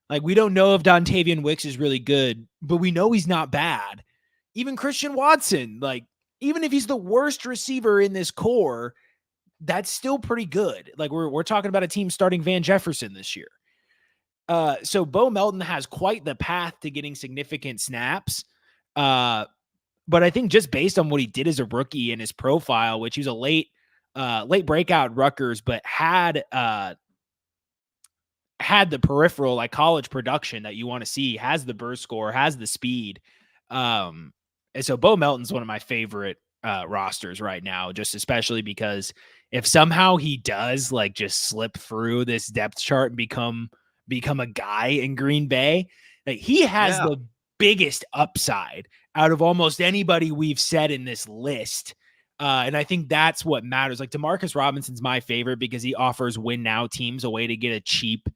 Like, we don't know if Dontavian Wicks is really good, but we know he's not bad. Even Christian Watson, like, even if he's the worst receiver in this core, that's still pretty good. Like, we're talking about a team starting Van Jefferson this year. So Bo Melton has quite the path to getting significant snaps. But I think just based on what he did as a rookie and his profile, which he was a late breakout Rutgers, but had the peripheral, like, college production that you want to see, has the burst score, has the speed. And so Bo Melton's one of my favorite rosters right now, just especially because if somehow he does, like, just slip through this depth chart and become a guy in Green Bay, like, he has the biggest upside out of almost anybody we've said in this list. And I think that's what matters. Like, Demarcus Robinson's my favorite because he offers win now teams a way to get a cheap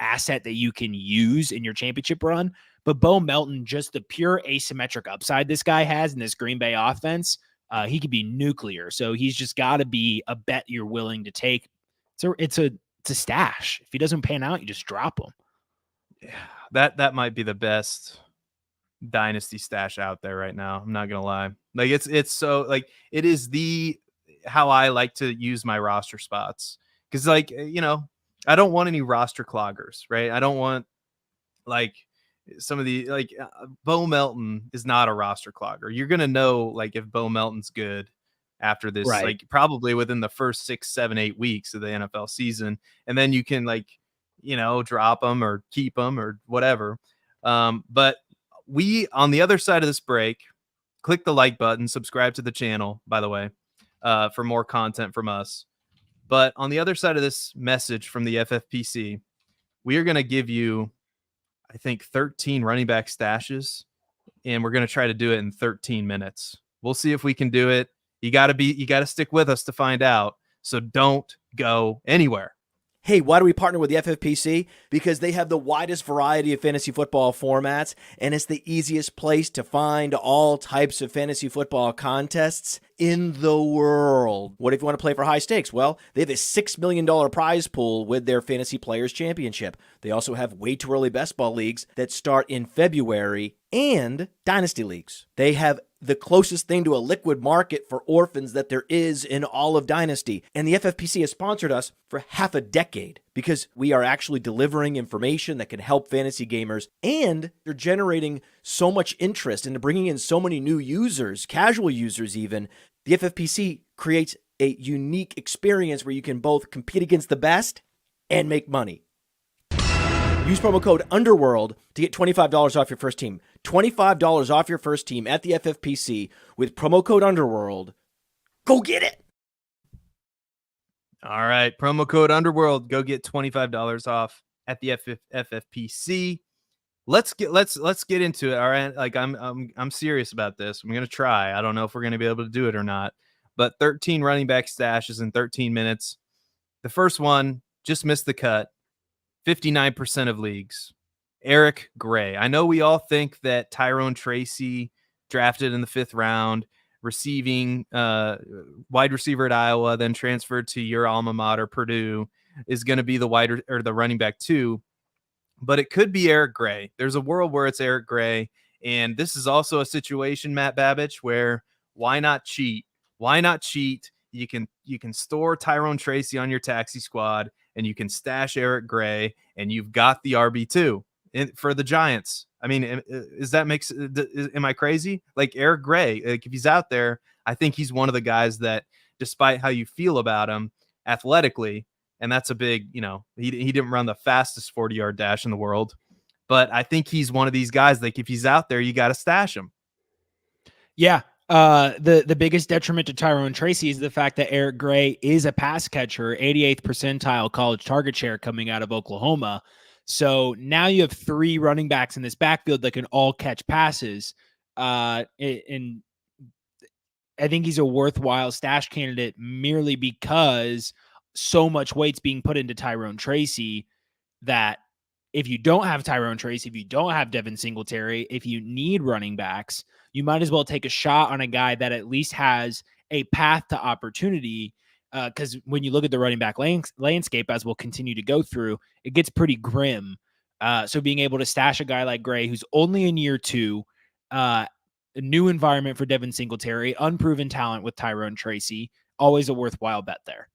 asset that you can use in your championship run. But Bo Melton, just the pure asymmetric upside this guy has in this Green Bay offense, he could be nuclear. So he's just got to be a bet you're willing to take it's a stash. If he doesn't pan out, you just drop him. Yeah, that might be the best dynasty stash out there right now. I'm not gonna lie. Like it's so like it is the how I like to use my roster spots. Cause like, I don't want any roster cloggers, right? I don't want like some of the like Bo Melton is not a roster clogger. You're gonna know like if Bo Melton's good after this, like probably within the first 6, 7, 8 weeks of the NFL season, and then you can like drop them or keep them or whatever. But we on the other side of this break, click the like button, subscribe to the channel, by the way, for more content from us. But on the other side of this message from the FFPC, we are going to give you, I think, 13 running back stashes, and we're going to try to do it in 13 minutes. We'll see if we can do it. You got to stick with us to find out. So don't go anywhere. Hey, why do we partner with the FFPC? Because they have the widest variety of fantasy football formats, and it's the easiest place to find all types of fantasy football contests in the world. What if you want to play for high stakes? Well, they have a $6 million prize pool with their Fantasy Players Championship. They also have way too early best ball leagues that start in February and dynasty leagues. They have the closest thing to a liquid market for orphans that there is in all of Dynasty. And the FFPC has sponsored us for half a decade because we are actually delivering information that can help fantasy gamers, and they're generating so much interest and bringing in so many new users, casual users even. The FFPC creates a unique experience where you can both compete against the best and make money. Use promo code UNDERWORLD to get $25 off your first team. $25 off your first team at the FFPC with promo code UNDERWORLD. Go get it! All right, promo code UNDERWORLD. Go get $25 off at the FFPC. Let's get into it. All right, like I'm serious about this. I'm gonna try. I don't know if we're gonna be able to do it or not. But 13 running back stashes in 13 minutes. The first one just missed the cut. 59% of leagues. Eric Gray. I know we all think that Tyrone Tracy, drafted in the 5th round, receiving wide receiver at Iowa, then transferred to your alma mater, Purdue, is going to be the the running back 2. But it could be Eric Gray. There's a world where it's Eric Gray. And this is also a situation, Matt Babich, where why not cheat? Why not cheat? You can store Tyrone Tracy on your taxi squad, and you can stash Eric Gray, and you've got the RB2 for the Giants. I mean, am I crazy? Like Eric Gray, like if he's out there, I think he's one of the guys that, despite how you feel about him athletically, and that's a big, he didn't run the fastest 40-yard dash in the world, but I think he's one of these guys, like if he's out there, you got to stash him. Yeah. The biggest detriment to Tyrone Tracy is the fact that Eric Gray is a pass catcher, 88th percentile college target share coming out of Oklahoma. So now you have 3 running backs in this backfield that can all catch passes. And I think he's a worthwhile stash candidate merely because so much weight's being put into Tyrone Tracy that if you don't have Tyrone Tracy, if you don't have Devin Singletary, if you need running backs, you might as well take a shot on a guy that at least has a path to opportunity. Because when you look at the running back landscape, as we'll continue to go through, it gets pretty grim. So being able to stash a guy like Gray, who's only in year 2, a new environment for Devin Singletary, unproven talent with Tyrone Tracy, always a worthwhile bet there.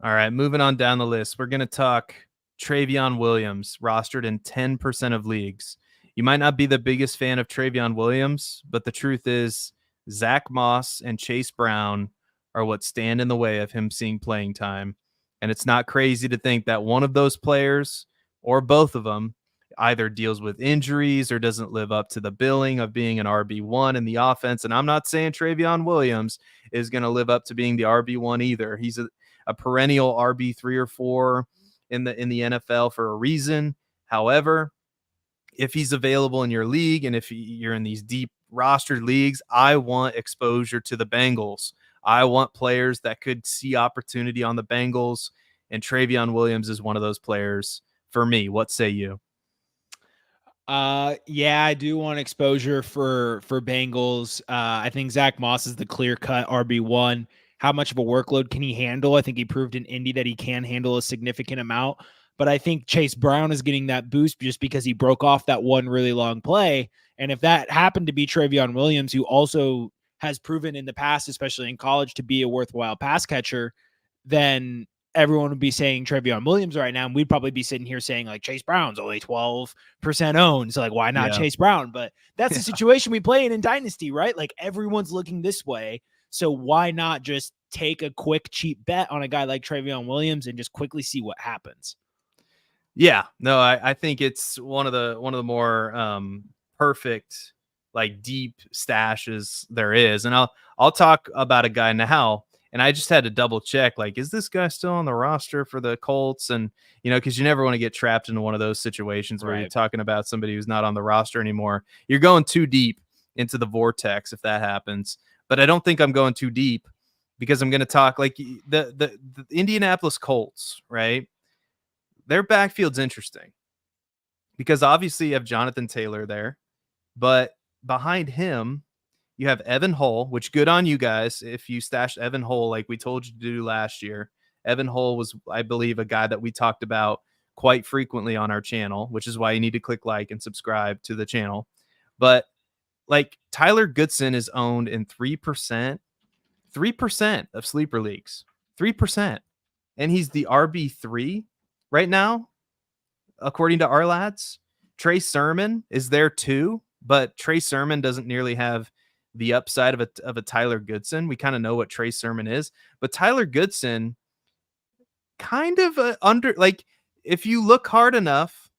All right, moving on down the list, we're going to talk Travion Williams, rostered in 10% of leagues. You might not be the biggest fan of Travion Williams, but the truth is Zach Moss and Chase Brown are what stand in the way of him seeing playing time. And it's not crazy to think that one of those players, or both of them, either deals with injuries or doesn't live up to the billing of being an RB1 in the offense. And I'm not saying Travion Williams is going to live up to being the RB1 either. He's a perennial RB3 or 4 in the NFL for a reason. However, if he's available in your league and if you're in these deep rostered leagues, I want exposure to the Bengals. I want players that could see opportunity on the Bengals, and Travion Williams is one of those players for me. What say you? Yeah, I do want exposure for Bengals. I think Zach Moss is the clear-cut RB1. how much of a workload can he handle? I think he proved in Indy that he can handle a significant amount. But I think Chase Brown is getting that boost just because he broke off that one really long play. And if that happened to be Trevion Williams, who also has proven in the past, especially in college, to be a worthwhile pass catcher, then everyone would be saying Trevion Williams right now. And we'd probably be sitting here saying like Chase Brown's only 12% owned. So like, why not Chase Brown? But that's the situation we play in Dynasty, right? Like everyone's looking this way. So why not just take a quick, cheap bet on a guy like Trevion Williams and just quickly see what happens? Yeah, no, I think it's one of the more perfect, like deep stashes there is. And I'll talk about a guy now, and I just had to double check, like, is this guy still on the roster for the Colts? And, because you never want to get trapped into one of those situations where you're talking about somebody who's not on the roster anymore. You're going too deep into the vortex if that happens. But I don't think I'm going too deep, because I'm going to talk like the Indianapolis Colts, right? Their backfield's interesting because obviously you have Jonathan Taylor there, but behind him, you have Evan Hull, which good on you guys if you stashed Evan Hull like we told you to do last year. Evan Hull was, I believe, a guy that we talked about quite frequently on our channel, which is why you need to click like and subscribe to the channel. But like Tyler Goodson is owned in 3% of sleeper leagues, 3%. And he's the RB3 right now, according to our lads. Trey Sermon is there too, but Trey Sermon doesn't nearly have the upside of a Tyler Goodson. We kind of know what Trey Sermon is, but Tyler Goodson kind of under, like, if you look hard enough,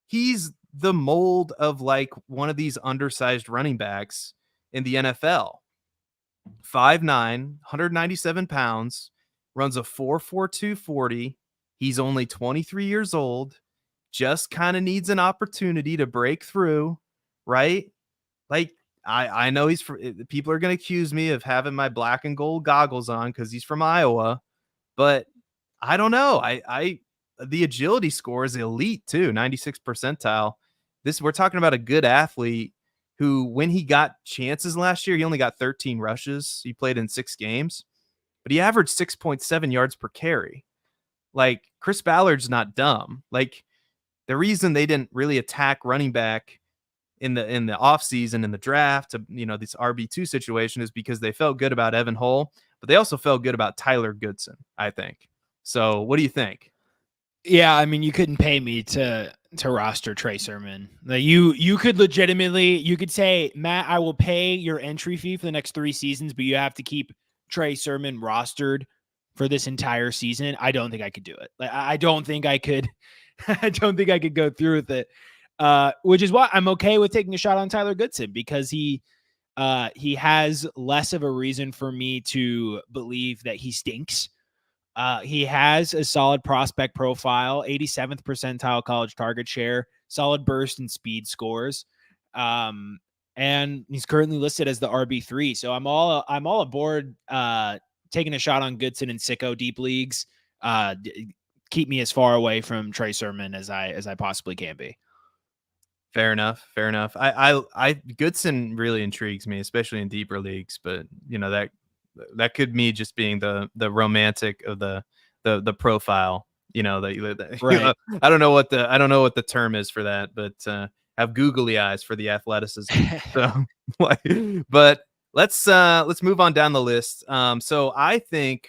he's the mold of like one of these undersized running backs in the NFL. 5'9", 197 pounds, runs a 4.42 40. He's only 23 years old, just kind of needs an opportunity to break through, right? Like, I know people are going to accuse me of having my black and gold goggles on because he's from Iowa, but I don't know. The agility score is elite too, 96th percentile. We're talking about a good athlete who, when he got chances last year, he only got 13 rushes. He played in 6 games, but he averaged 6.7 yards per carry. Like, Chris Ballard's not dumb. Like, the reason they didn't really attack running back in the offseason, in the draft, to, this RB2 situation, is because they felt good about Evan Hull, but they also felt good about Tyler Goodson, I think. So what do you think? Yeah, I mean, you couldn't pay me to roster Trey Sermon. Like, you could legitimately, you could say, Matt, I will pay your entry fee for the next 3 seasons, but you have to keep Trey Sermon rostered for this entire season. I don't think I could do it. Like, I don't think I could. I don't think I could go through with it. Which is why I'm okay with taking a shot on Tyler Goodson, because he has less of a reason for me to believe that he stinks. He has a solid prospect profile, 87th percentile college target share, solid burst and speed scores. And he's currently listed as the RB3. So I'm all aboard taking a shot on Goodson in sicko deep leagues. Keep me as far away from Trey Sermon as I possibly can be. Fair enough. I Goodson really intrigues me, especially in deeper leagues, but that could me just being the romantic of the profile, right. I don't know what the term is for that, but have googly eyes for the athleticism. So, but let's move on down the list. So I think,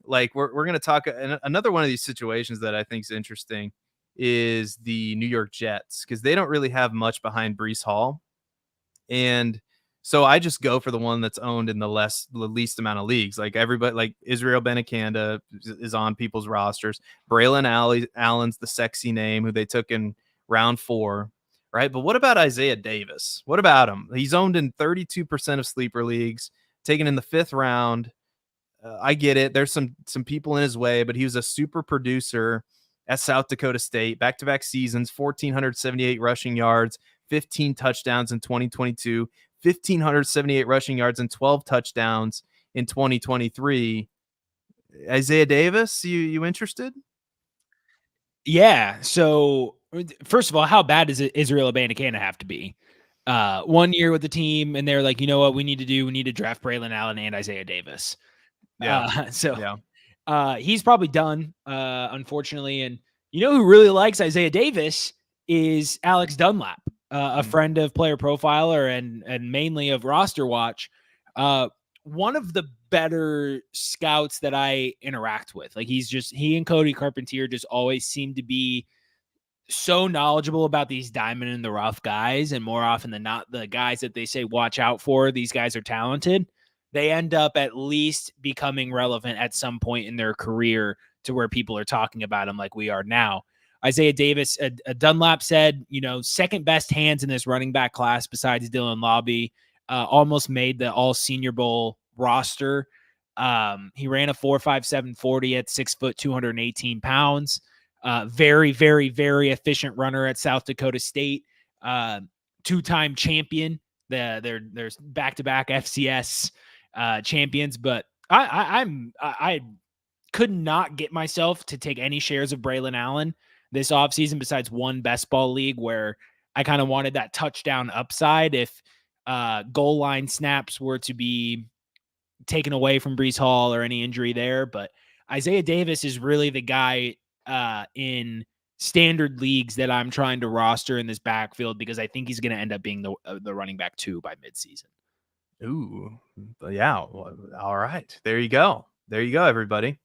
like, we're going to talk another one of these situations that I think is interesting is the New York Jets, because they don't really have much behind Breece Hall. And so I just go for the one that's owned in the least amount of leagues. Like, everybody, like Israel Benekanda is on people's rosters. Braylon Allen's the sexy name who they took in round 4, right? But what about Isaiah Davis? What about him? He's owned in 32% of sleeper leagues, taken in the 5th round. I get it. There's some people in his way, but he was a super producer at South Dakota State, back-to-back seasons, 1,478 rushing yards, 15 touchdowns in 2022, 1,578 rushing yards and 12 touchdowns in 2023. Isaiah Davis, you interested? Yeah. So first of all, how bad does Israel Abanikanda have to be? 1 year with the team, and they're like, you know what we need to do? We need to draft Braylon Allen and Isaiah Davis. Yeah. He's probably done, unfortunately. And you know who really likes Isaiah Davis is Alex Dunlap, a friend of Player Profiler and mainly of Roster Watch. One of the better scouts that I interact with. Like he and Cody Carpentier just always seem to be so knowledgeable about these diamond in the rough guys, and more often than not, the guys that they say watch out for, these guys are talented. They end up at least becoming relevant at some point in their career to where people are talking about them like we are now. Isaiah Davis, Dunlap said, second best hands in this running back class besides Dylan Lobby, almost made the all Senior Bowl roster. He ran a 4.57 40 at 6 foot, 218 pounds. Very, very, very efficient runner at South Dakota State. Two-time champion. There's back-to-back FCS champions, but I could not get myself to take any shares of Braylon Allen this offseason besides one best ball league where I kind of wanted that touchdown upside if goal line snaps were to be taken away from Breece Hall or any injury there. But Isaiah Davis is really the guy in standard leagues that I'm trying to roster in this backfield because I think he's going to end up being the running back 2 by midseason. Ooh, yeah. All right. There you go. There you go, everybody.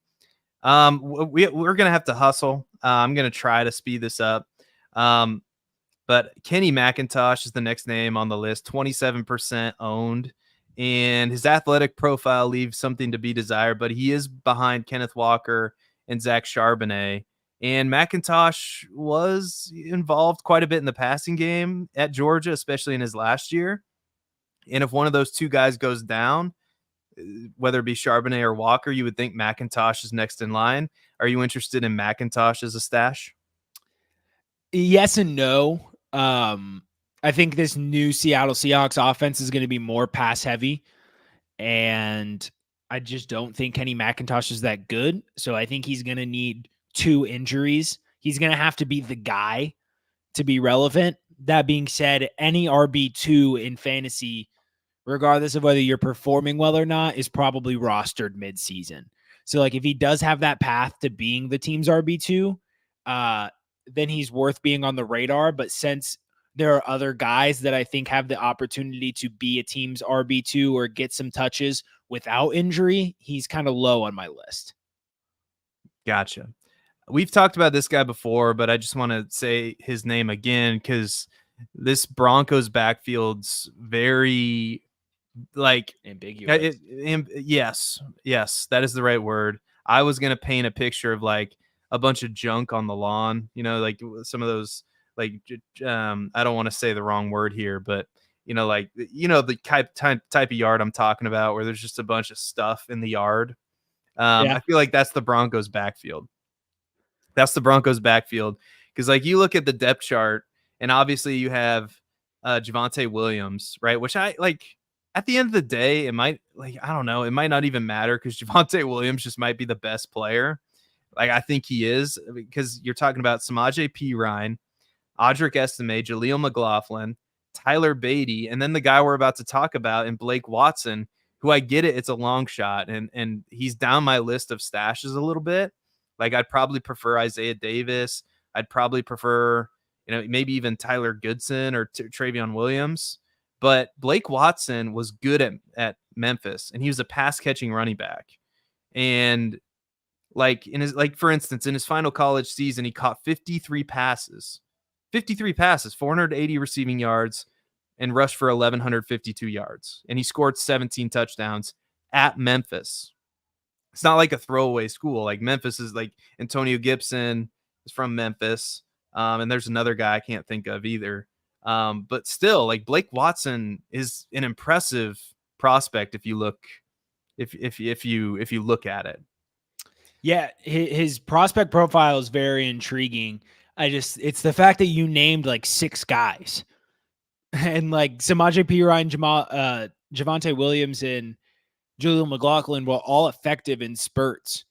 We're going to have to hustle. I'm going to try to speed this up. But Kenny McIntosh is the next name on the list, 27% owned. And his athletic profile leaves something to be desired, but he is behind Kenneth Walker and Zach Charbonnet. And McIntosh was involved quite a bit in the passing game at Georgia, especially in his last year. And if one of those two guys goes down, whether it be Charbonnet or Walker, you would think McIntosh is next in line. Are you interested in McIntosh as a stash? Yes and no. I think this new Seattle Seahawks offense is going to be more pass heavy, and I just don't think Kenny McIntosh is that good. So I think he's going to need 2 injuries. He's going to have to be the guy to be relevant. That being said, any RB2 in fantasy, regardless of whether you're performing well or not, is probably rostered midseason. So like if he does have that path to being the team's RB2, then he's worth being on the radar. But since there are other guys that I think have the opportunity to be a team's RB2 or get some touches without injury, he's kind of low on my list. Gotcha. We've talked about this guy before, but I just want to say his name again because this Broncos backfield's very ambiguous. Yes, that is the right word. I was going to paint a picture of like a bunch of junk on the lawn, like some of those, like, I don't want to say the wrong word here, but the type of yard I'm talking about where there's just a bunch of stuff in the yard. I feel like that's the Broncos backfield. Because like you look at the depth chart and obviously you have Javonte Williams, right? Which I like at the end of the day, it might I don't know. It might not even matter because Javonte Williams just might be the best player. Like I think he is because you're talking about Samaje Perine, Audric Estime, Jaleel McLaughlin, Tyler Beatty, and then the guy we're about to talk about in Blake Watson, who I get it's a long shot and he's down my list of stashes a little bit. Like I'd probably prefer Isaiah Davis. I'd probably prefer, maybe even Tyler Goodson or Travion Williams. But Blake Watson was good at Memphis, and he was a pass catching running back. And for instance, in his final college season, he caught 53 passes, 480 receiving yards, and rushed for 1,152 yards. And he scored 17 touchdowns at Memphis. It's not like a throwaway school. Like Memphis is like Antonio Gibson is from Memphis. And there's another guy I can't think of either. But still, like Blake Watson is an impressive prospect if you look at it. Yeah, his prospect profile is very intriguing. It's the fact that you named like 6 guys. And like Samaje Perine, Javonte Williams, and Jaleel McLaughlin were all effective in spurts.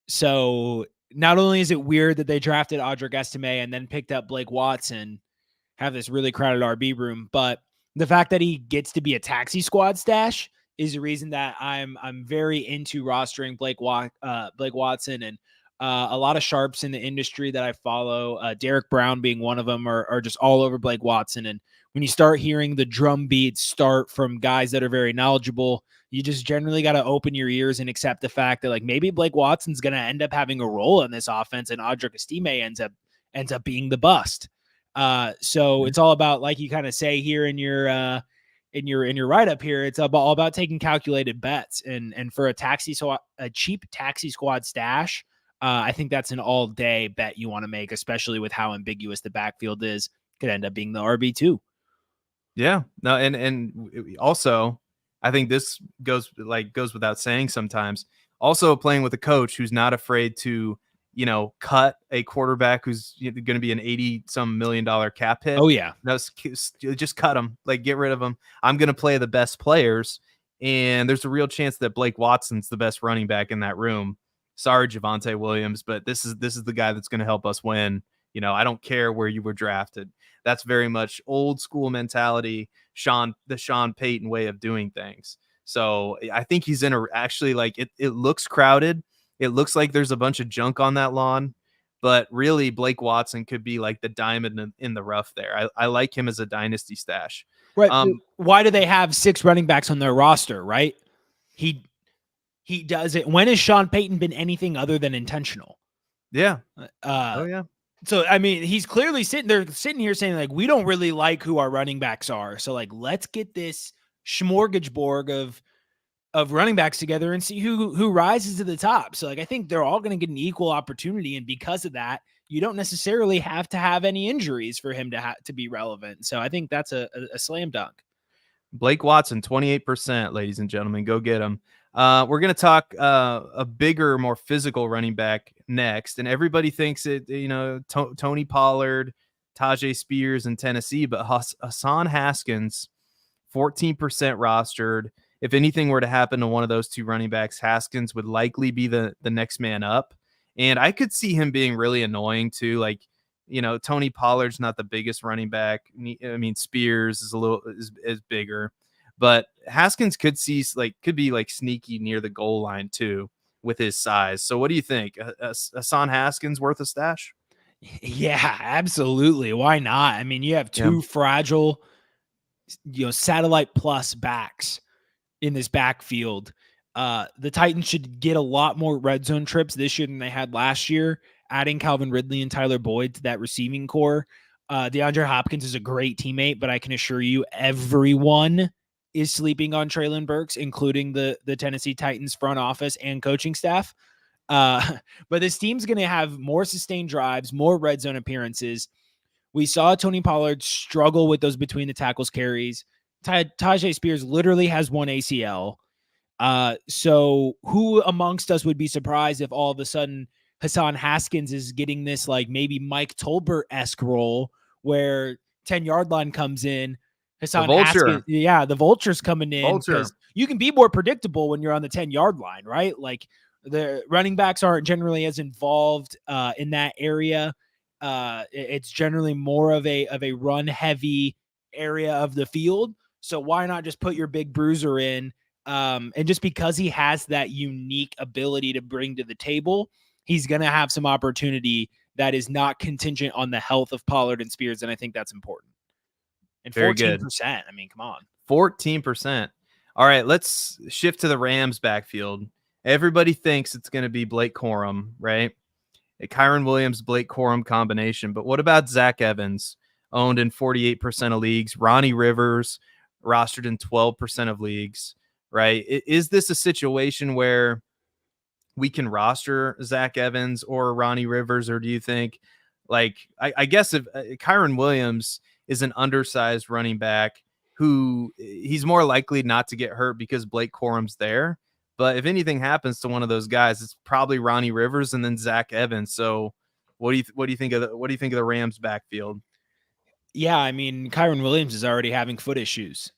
So not only is it weird that they drafted Audric Estime and then picked up Blake Watson, have this really crowded RB room, but the fact that he gets to be a taxi squad stash is the reason that I'm very into rostering Blake Watson, and a lot of sharps in the industry that I follow, Derek Brown being one of them, are just all over Blake Watson. And when you start hearing the drum beats start from guys that are very knowledgeable, you just generally got to open your ears and accept the fact that like maybe Blake Watson's going to end up having a role in this offense, and Audric Estime ends up being the bust. So it's all about, like you kind of say here in your write up here, it's all about taking calculated bets, and for a cheap taxi squad stash, I think that's an all day bet you want to make, especially with how ambiguous the backfield is. Could end up being the RB2. Yeah, no, and also I think this goes without saying sometimes. Also playing with a coach who's not afraid to, cut a quarterback who's going to be an $80-some million cap hit. Oh yeah. No, just cut him, like get rid of him. I'm going to play the best players, and there's a real chance that Blake Watson's the best running back in that room. Sorry, Javonte Williams, but this is the guy that's going to help us win. I don't care where you were drafted. That's very much old school mentality, the Sean Payton way of doing things. So I think he's actually, like, it looks crowded. It looks like there's a bunch of junk on that lawn, but really Blake Watson could be like the diamond in the rough there. I like him as a dynasty stash. Right. Why do they have 6 running backs on their roster, right? He does it. When has Sean Payton been anything other than intentional? Yeah. Oh yeah. So, I mean, he's clearly sitting here saying, like, we don't really like who our running backs are. So, like, let's get this smorgasbord of running backs together and see who rises to the top. So, like, I think they're all going to get an equal opportunity. And because of that, you don't necessarily have to have any injuries for him to be relevant. So I think that's a slam dunk. Blake Watson, 28%, ladies and gentlemen. Go get him. We're going to talk a bigger, more physical running back next. And everybody thinks Tony Pollard, Tajay Spears in Tennessee, but Hassan Haskins, 14% rostered. If anything were to happen to one of those two running backs, Haskins would likely be the next man up. And I could see him being really annoying too. Like, Tony Pollard's not the biggest running back. I mean, Spears is bigger, but Haskins could be sneaky near the goal line too with his size. So what do you think? Hassan Haskins worth a stash? Yeah, absolutely. Why not? I mean, you have two fragile, satellite plus backs in this backfield. The Titans should get a lot more red zone trips this year than they had last year, adding Calvin Ridley and Tyler Boyd to that receiving core. DeAndre Hopkins is a great teammate, but I can assure you everyone is sleeping on Treylon Burks, including the Tennessee Titans front office and coaching staff. But this team's going to have more sustained drives, more red zone appearances. We saw Tony Pollard struggle with those between the tackles carries. Tajay Spears literally has one ACL. So who amongst us would be surprised if all of a sudden Hassan Haskins is getting this like maybe Mike Tolbert-esque role where 10-yard line comes in, Hassan Haskins, the vulture's coming in because you can be more predictable when you're on the 10-yard line, right? Like the running backs aren't generally as involved in that area. It's generally more of a run heavy area of the field. So why not just put your big bruiser in? And just because he has that unique ability to bring to the table, he's going to have some opportunity that is not contingent on the health of Pollard and Spears. And I think that's important. And 14%, I mean, come on. 14%. All right, let's shift to the Rams backfield. Everybody thinks it's going to be Blake Corum, right? A Kyren Williams, Blake Corum combination. But what about Zach Evans, owned in 48% of leagues? Ronnie Rivers, rostered in 12% of leagues, right? Is this a situation where we can roster Zach Evans or Ronnie Rivers, or do you think, I guess if Kyren Williams is an undersized running back who he's more likely not to get hurt because Blake Corum's there. But if anything happens to one of those guys, it's probably Ronnie Rivers and then Zach Evans. So what do you think of the Rams backfield? Yeah, I mean, Kyren Williams is already having foot issues.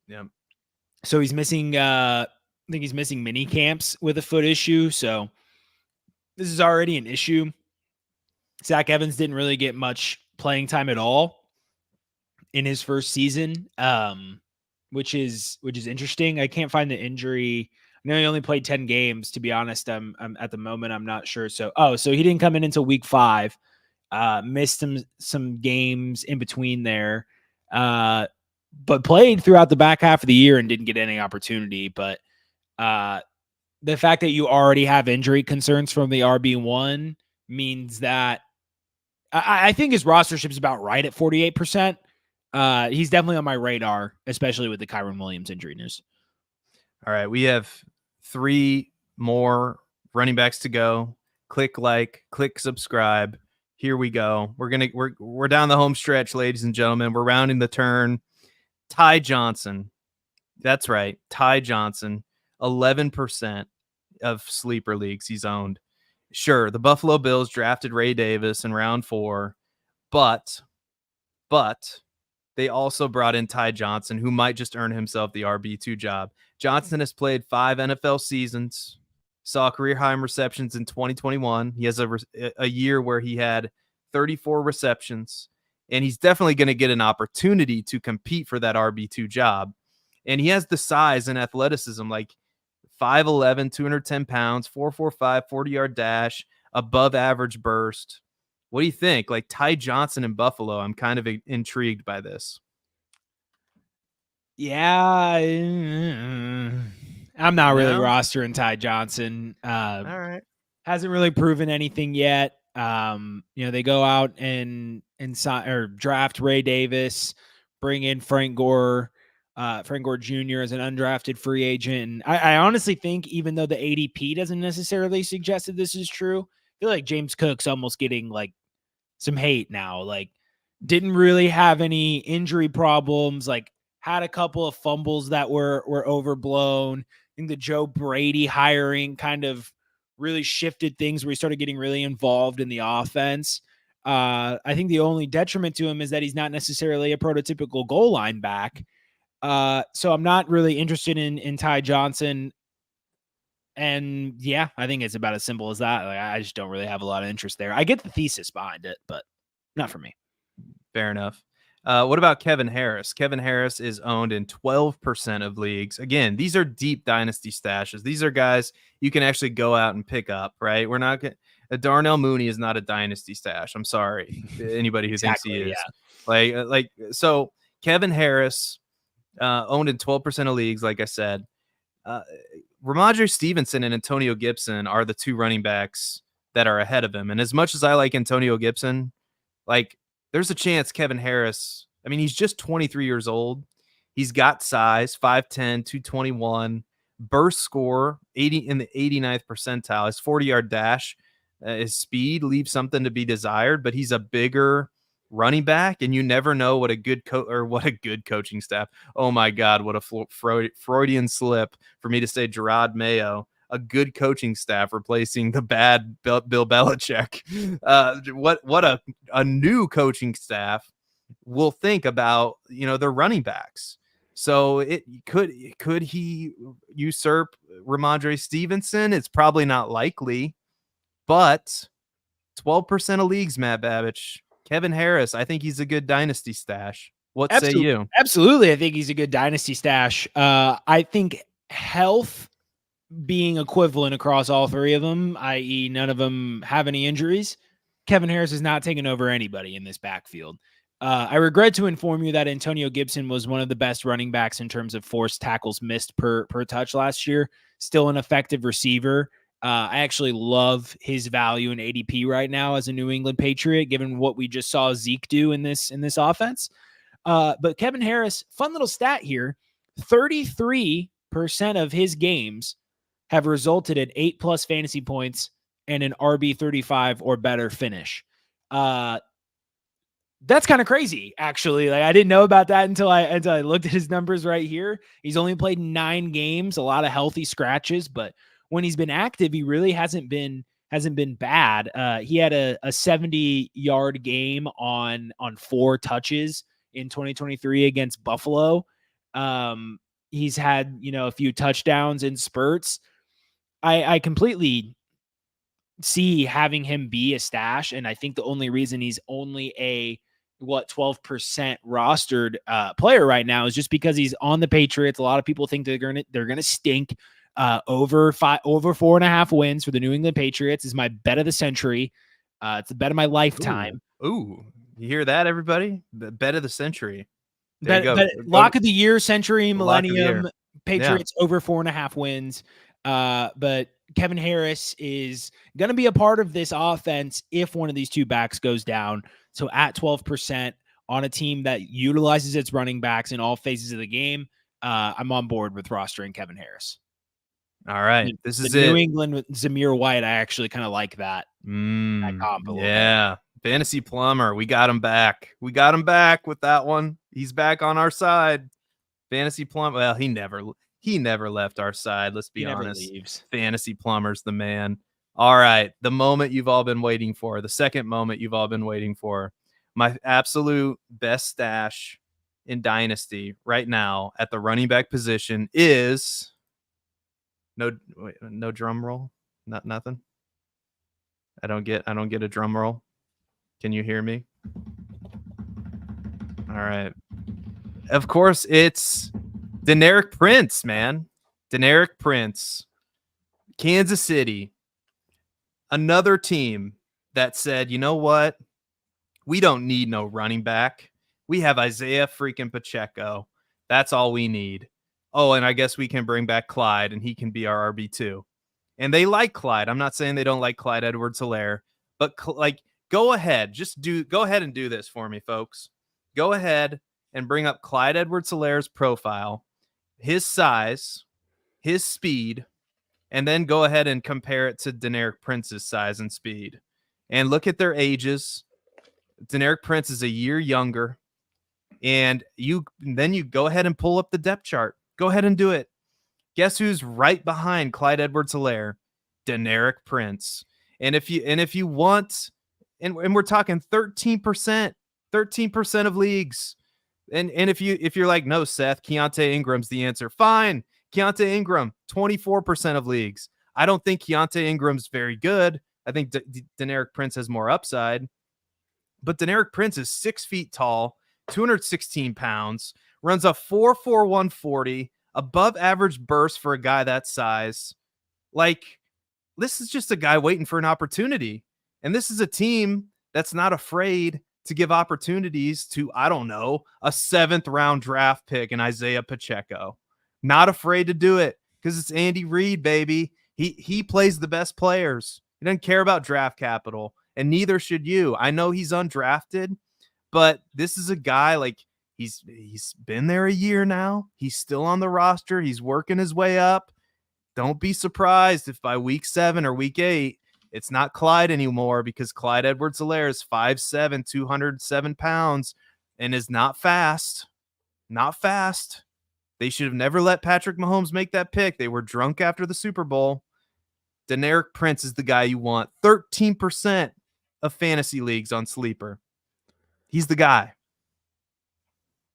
Yeah. So he's missing I think he's missing mini camps with a foot issue. So this is already an issue. Zach Evans didn't really get much playing time at all in his first season. which is interesting. I can't find the injury. I know he only played 10 games. To be honest, I'm at the moment I'm not sure. So he didn't come in until week 5. Missed some games in between there, but played throughout the back half of the year and didn't get any opportunity. But the fact that you already have injury concerns from the RB1 means that I think his rostership is about right at 48%. He's definitely on my radar, especially with the Kyren Williams injury news. All right, we have 3 more running backs to go. Click subscribe. Here we go. We're down the home stretch, ladies and gentlemen. We're rounding the turn. Ty Johnson. That's right. Ty Johnson, 11% of sleeper leagues he's owned. Sure, the Buffalo Bills drafted Ray Davis in round 4, but they also brought in Ty Johnson, who might just earn himself the RB2 job. Johnson has played 5 NFL seasons, saw career high in receptions in 2021. He has a year where he had 34 receptions, and he's definitely going to get an opportunity to compete for that RB2 job. And he has the size and athleticism, like 5'11", 210 pounds, 4.45, 40-yard dash, above average burst. What do you think? Like Ty Johnson in Buffalo, I'm kind of intrigued by this. Yeah, I'm not really rostering Ty Johnson. All right. Hasn't really proven anything yet. They go out and sign or draft Ray Davis, bring in Frank Gore Jr. as an undrafted free agent. And I honestly think, even though the ADP doesn't necessarily suggest that this is true, I feel like James Cook's almost getting like some hate now. Like, didn't really have any injury problems, like had a couple of fumbles that were overblown. I think the Joe Brady hiring kind of really shifted things, where he started getting really involved in the offense. I think the only detriment to him is that he's not necessarily a prototypical goal line back. So I'm not really interested in Ty Johnson. And yeah, I think it's about as simple as that. Like, I just don't really have a lot of interest there. I get the thesis behind it, but not for me. Fair enough. What about Kevin Harris? Kevin Harris is owned in 12% of leagues. Again, these are deep dynasty stashes. These are guys you can actually go out and pick up, right? We're not going to... Darnell Mooney is not a dynasty stash. I'm sorry. Anybody who Exactly, thinks he is. Yeah. So Kevin Harris, owned in 12% of leagues, like I said. Ramondre Stevenson and Antonio Gibson are the 2 running backs that are ahead of him. And as much as I like Antonio Gibson, like, there's a chance Kevin Harris, I mean, he's just 23 years old. He's got size, 5'10", 221, burst score, 80 in the 89th percentile. His 40-yard dash, his speed leaves something to be desired, but he's a bigger running back, and you never know what a good coaching staff. Oh my God, what a Freudian slip for me to say Gerard Mayo. A good coaching staff replacing the bad Bill Belichick. What a new coaching staff will think about, their running backs. So it could he usurp Ramondre Stevenson? It's probably not likely, but 12% of leagues, Matt Babich. Kevin Harris, I think he's a good dynasty stash. What say you? Absolutely, I think he's a good dynasty stash. I think health being equivalent across all 3 of them, i.e. none of them have any injuries, Kevin Harris is not taking over anybody in this backfield. I regret to inform you that Antonio Gibson was one of the best running backs in terms of forced tackles missed per touch last year. Still an effective receiver. I actually love his value in ADP right now as a New England Patriot, given what we just saw Zeke do in this offense. But Kevin Harris, fun little stat here, 33% of his games have resulted in 8+ fantasy points and an RB35 or better finish. That's kind of crazy, actually. Like, I didn't know about that until I looked at his numbers right here. He's only played 9 games, a lot of healthy scratches, but when he's been active, he really hasn't been bad. He had a 70-yard game on 4 touches in 2023 against Buffalo. He's had, a few touchdowns in spurts. I completely see having him be a stash, and I think the only reason he's only a 12% rostered player right now is just because he's on the Patriots. A lot of people think they're gonna stink. Over 4.5 wins for the New England Patriots is my bet of the century. It's the bet of my lifetime. Ooh, you hear that, everybody? The bet of the century. There you go. Lock of the year, century, Lock of the millennium. year. Patriots over 4.5 wins. But Kevin Harris is going to be a part of this offense if one of these two backs goes down. So at 12% on a team that utilizes its running backs in all phases of the game, I'm on board with rostering Kevin Harris. All right. This is New England with Zamir White. I actually kind of like that. That comp a little bit. Fantasy Plumber. We got him back. We got him back with that one. He's back on our side. Fantasy Plumber. Well, he never left our side. Let's be honest. Fantasy Plumber's the man. All right. The moment you've all been waiting for. The second moment you've all been waiting for. My absolute best stash in Dynasty right now at the running back position is no drum roll. Nothing. I don't get a drum roll. Can you hear me? All right. Of course, it's Deneric Prince, man. Deneric Prince. Kansas City. Another team that said, you know what? We don't need no running back. We have Isaiah freaking Pacheco. That's all we need. Oh, and I guess we can bring back Clyde, and he can be our RB2. And they like Clyde. I'm not saying they don't like Clyde Edwards-Helaire, but go ahead. Go ahead and do this for me, folks. Go ahead and bring up Clyde Edwards-Helaire's profile, his size, his speed, and then go ahead and compare it to Deneric Prince's size and speed. And look at their ages. Deneric Prince is a year younger. And then you go ahead and pull up the depth chart. Go ahead and do it. Guess who's right behind Clyde Edwards-Helaire? Deneric Prince. And if you want, and we're talking 13% of leagues. And if you're like, no, Seth, Keontae Ingram's the answer. Fine. Keontae Ingram, 24% of leagues. I don't think Keontae Ingram's very good. I think Deneric Prince has more upside. But Deneric Prince is 6 feet tall, 216 pounds, runs a 4.41 40, above average burst for a guy that size. This is just a guy waiting for an opportunity. And this is a team that's not afraid to give opportunities to, I don't know, a 7th round draft pick in Isaiah Pacheco. Not afraid to do it because it's Andy Reid, baby. He plays the best players. He doesn't care about draft capital, and neither should you. I know he's undrafted, but this is a guy he's been there a year now. He's still on the roster. He's working his way up. Don't be surprised if by week 7 or week 8, it's not Clyde anymore, because Clyde Edwards-Helaire is 5'7", 207 pounds, and is not fast. Not fast. They should have never let Patrick Mahomes make that pick. They were drunk after the Super Bowl. Deneric Prince is the guy you want. 13% of fantasy leagues on Sleeper. He's the guy.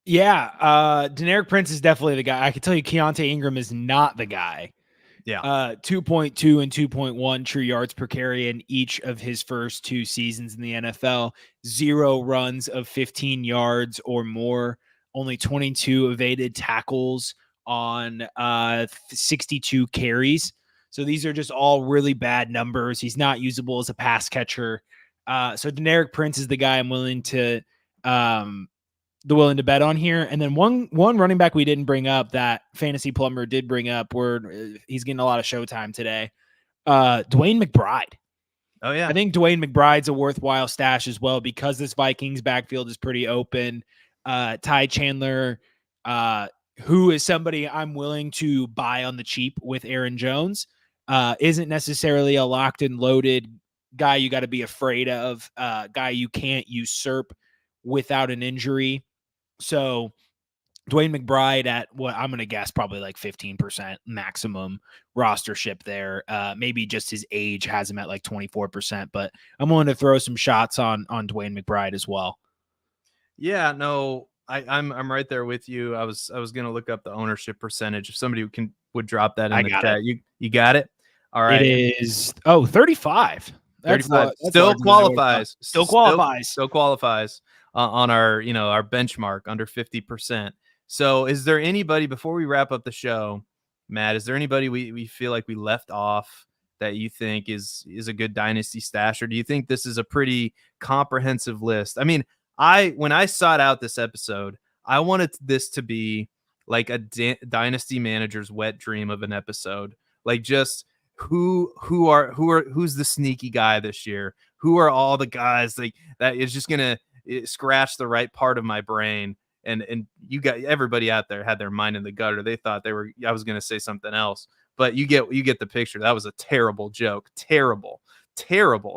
Yeah, Deneric Prince is definitely the guy. I can tell you Keontae Ingram is not the guy. Yeah. 2.2 and 2.1 true yards per carry in each of his first 2 seasons in the NFL. 0 runs of 15 yards or more. Only 22 evaded tackles on 62 carries. So these are just all really bad numbers. He's not usable as a pass catcher. So Deneric Prince is the guy I'm willing to bet on here. And then one running back we didn't bring up that Fantasy Plumber did bring up, where he's getting a lot of showtime today. DeWayne McBride. Oh yeah. I think DeWayne McBride's a worthwhile stash as well, because this Vikings backfield is pretty open. Ty Chandler, who is somebody I'm willing to buy on the cheap with Aaron Jones, isn't necessarily a locked and loaded guy you got to be afraid of, guy you can't usurp without an injury. So DeWayne McBride at what I'm going to guess probably 15% maximum rostership there. Maybe just his age has him at 24%, but I'm willing to throw some shots on DeWayne McBride as well. Yeah, no, I'm right there with you. I was going to look up the ownership percentage. If somebody would drop that in the chat. You got it? All right. It is 35. That's 35 that's still larger than I would've thought. qualifies. Still qualifies. Still qualifies on our, our benchmark under 50%. So is there anybody, before we wrap up the show, Matt, is there anybody we feel like we left off that you think is a good dynasty stash, or do you think this is a pretty comprehensive list? I mean, when I sought out this episode, I wanted this to be like a dynasty manager's wet dream of an episode. Like, just who's the sneaky guy this year? Who are all the guys like that is just gonna scratch the right part of my brain? And you got everybody out there had their mind in the gutter. They thought I was gonna say something else, but you get the picture. That was a terrible joke. Terrible.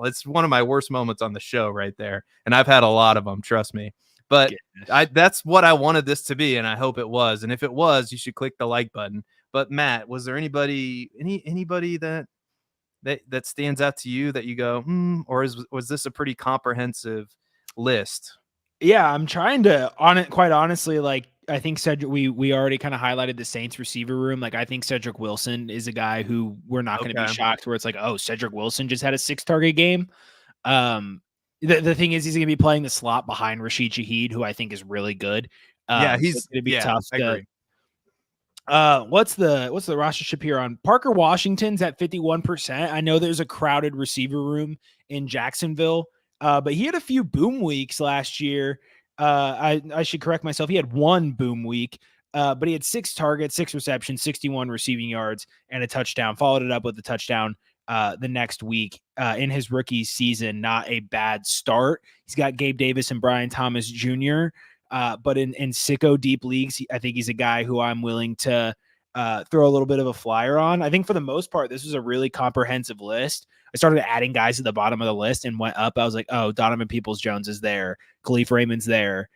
It's one of my worst moments on the show right there. And I've had a lot of them, trust me. But that's what I wanted this to be, and I hope it was. And if it was, you should click the like button. But Matt, was there anybody that stands out to you that you go, or was this a pretty comprehensive list? Yeah, I'm trying to quite honestly, like, I think Cedric, we already kind of highlighted the Saints receiver room. Like, I think Cedric Wilson is a guy who we're not going to be shocked where it's like, oh, Cedric Wilson just had a 6-target game. The thing is, he's going to be playing the slot behind Rashid Shaheed, who I think is really good. He's going to be tough. I agree. What's the rostership here on Parker Washington's at 51%. I know there's a crowded receiver room in Jacksonville, but he had a few boom weeks last year. I should correct myself. He had one boom week, but he had 6 targets, 6 receptions, 61 receiving yards, and a touchdown. Followed it up with a touchdown the next week in his rookie season. Not a bad start. He's got Gabe Davis and Brian Thomas Jr., but in sicko deep leagues, I think he's a guy who I'm willing to throw a little bit of a flyer on. I think for the most part, this was a really comprehensive list. I started adding guys at the bottom of the list and went up. I was like, oh, Donovan Peoples-Jones is there. Khalif Raymond's there.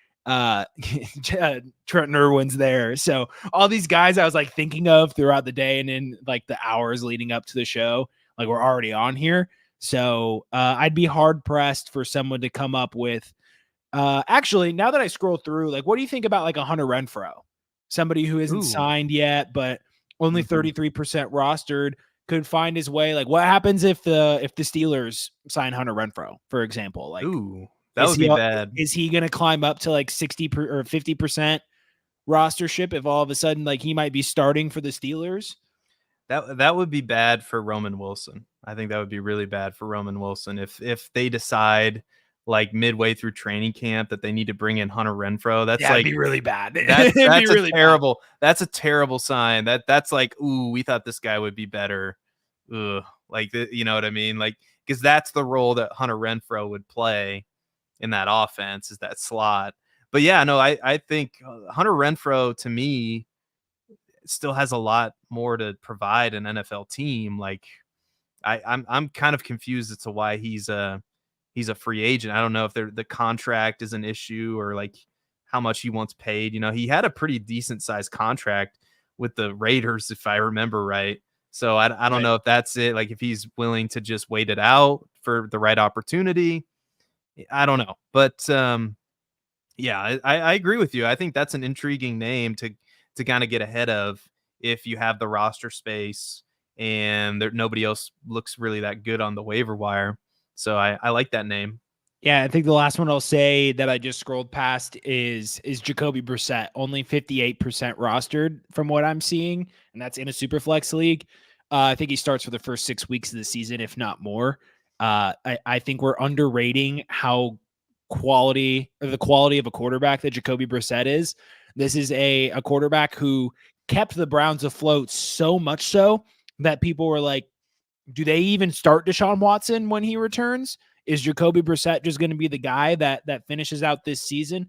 Trent Irwin's there. So all these guys I was like thinking of throughout the day and in like the hours leading up to the show, like we're already on here. So I'd be hard pressed for someone to come up with. Actually, now that I scroll through, like, what do you think about like a Hunter Renfrow? Somebody who isn't signed yet, but only 33% rostered, could find his way. Like, what happens if the Steelers sign Hunter Renfrow, for example? Like, that would be bad. Is he going to climb up to like 60 or 50% rostership if all of a sudden like he might be starting for the Steelers? That would be bad for Roman Wilson. I think that would be really bad for Roman Wilson if they decide like midway through training camp that they need to bring in Hunter Renfrow. That's like be really bad. That's really terrible. Bad. That's a terrible sign. That's like, ooh, we thought this guy would be better. Ugh. Like, you know what I mean? Like, because that's the role that Hunter Renfrow would play in that offense, is that slot. But yeah, no, I think Hunter Renfrow to me still has a lot more to provide an NFL team. Like, I'm kind of confused as to why he's a free agent. I don't know if the contract is an issue or like how much he wants paid. You know, he had a pretty decent sized contract with the Raiders, if I remember right. So I don't know if that's it. Like, if he's willing to just wait it out for the right opportunity, I don't know. But yeah, I agree with you. I think that's an intriguing name to kind of get ahead of if you have the roster space and nobody else looks really that good on the waiver wire. So I like that name. Yeah, I think the last one I'll say that I just scrolled past is Jacoby Brissett, only 58% rostered from what I'm seeing, and that's in a super flex league. I think he starts for the first 6 weeks of the season, if not more. I think we're underrating the quality of a quarterback that Jacoby Brissett is. This is a quarterback who kept the Browns afloat so much so that people were like, do they even start Deshaun Watson when he returns? Is Jacoby Brissett just going to be the guy that finishes out this season?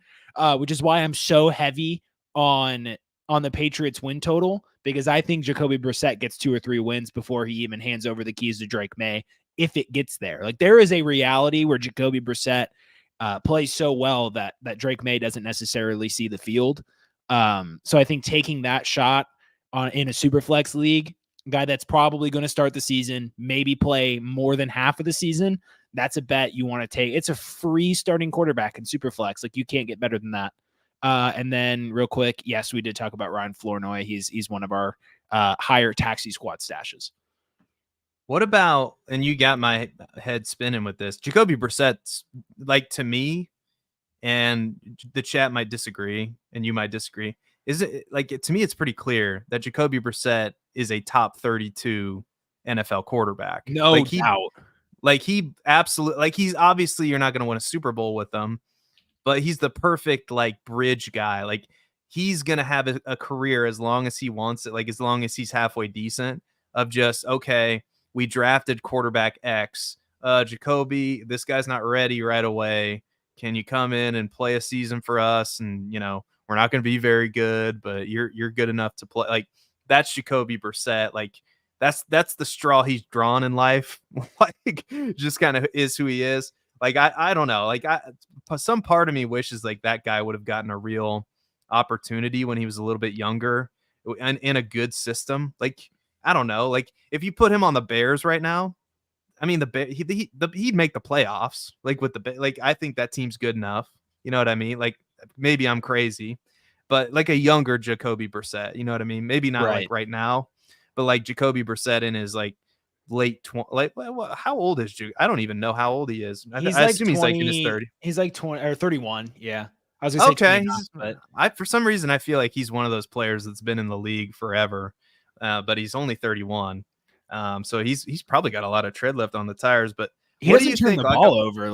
Which is why I'm so heavy on the Patriots win total, because I think Jacoby Brissett gets 2 or 3 wins before he even hands over the keys to Drake May, if it gets there. Like, there is a reality where Jacoby Brissett plays so well that Drake May doesn't necessarily see the field. So I think taking that shot in a super flex league, guy that's probably going to start the season, maybe play more than half of the season, that's a bet you want to take. It's a free starting quarterback in Superflex. Like, you can't get better than that. And then real quick, yes, we did talk about Ryan Flournoy. He's one of our higher taxi squad stashes. What about, and you got my head spinning with this, Jacoby Brissett's, like, to me, and the chat might disagree, and you might disagree. Is it like, to me, it's pretty clear that Jacoby Brissett is a top 32 NFL quarterback. No doubt. He absolutely, like, he's obviously, you're not going to win a Super Bowl with him, but he's the perfect, like, bridge guy. Like, he's going to have a career as long as he wants it, like, as long as he's halfway decent, of just, okay, we drafted quarterback X. Jacoby, this guy's not ready right away. Can you come in and play a season for us? And, we're not going to be very good, but you're good enough to play. Like, that's Jacoby Brissett. Like, that's the straw he's drawn in life. Like, just kind of is who he is. Like, I don't know. Like, some part of me wishes, like, that guy would have gotten a real opportunity when he was a little bit younger and in a good system. Like, I don't know. Like, if you put him on the Bears right now, I mean, he'd make the playoffs. Like, with like, I think that team's good enough. You know what I mean? Like, maybe I'm crazy, but like a younger Jacoby Brissett. You know what I mean? Maybe not like right now, but like Jacoby Brissett in his like late 20. Like, how old is I don't even know how old he is. I assume 20, he's like in his 30s. He's like 20 or 31. Yeah. I was gonna say 29, but for some reason I feel like he's one of those players that's been in the league forever, but he's only 31. So he's probably got a lot of tread left on the tires. But what do you turn the ball over?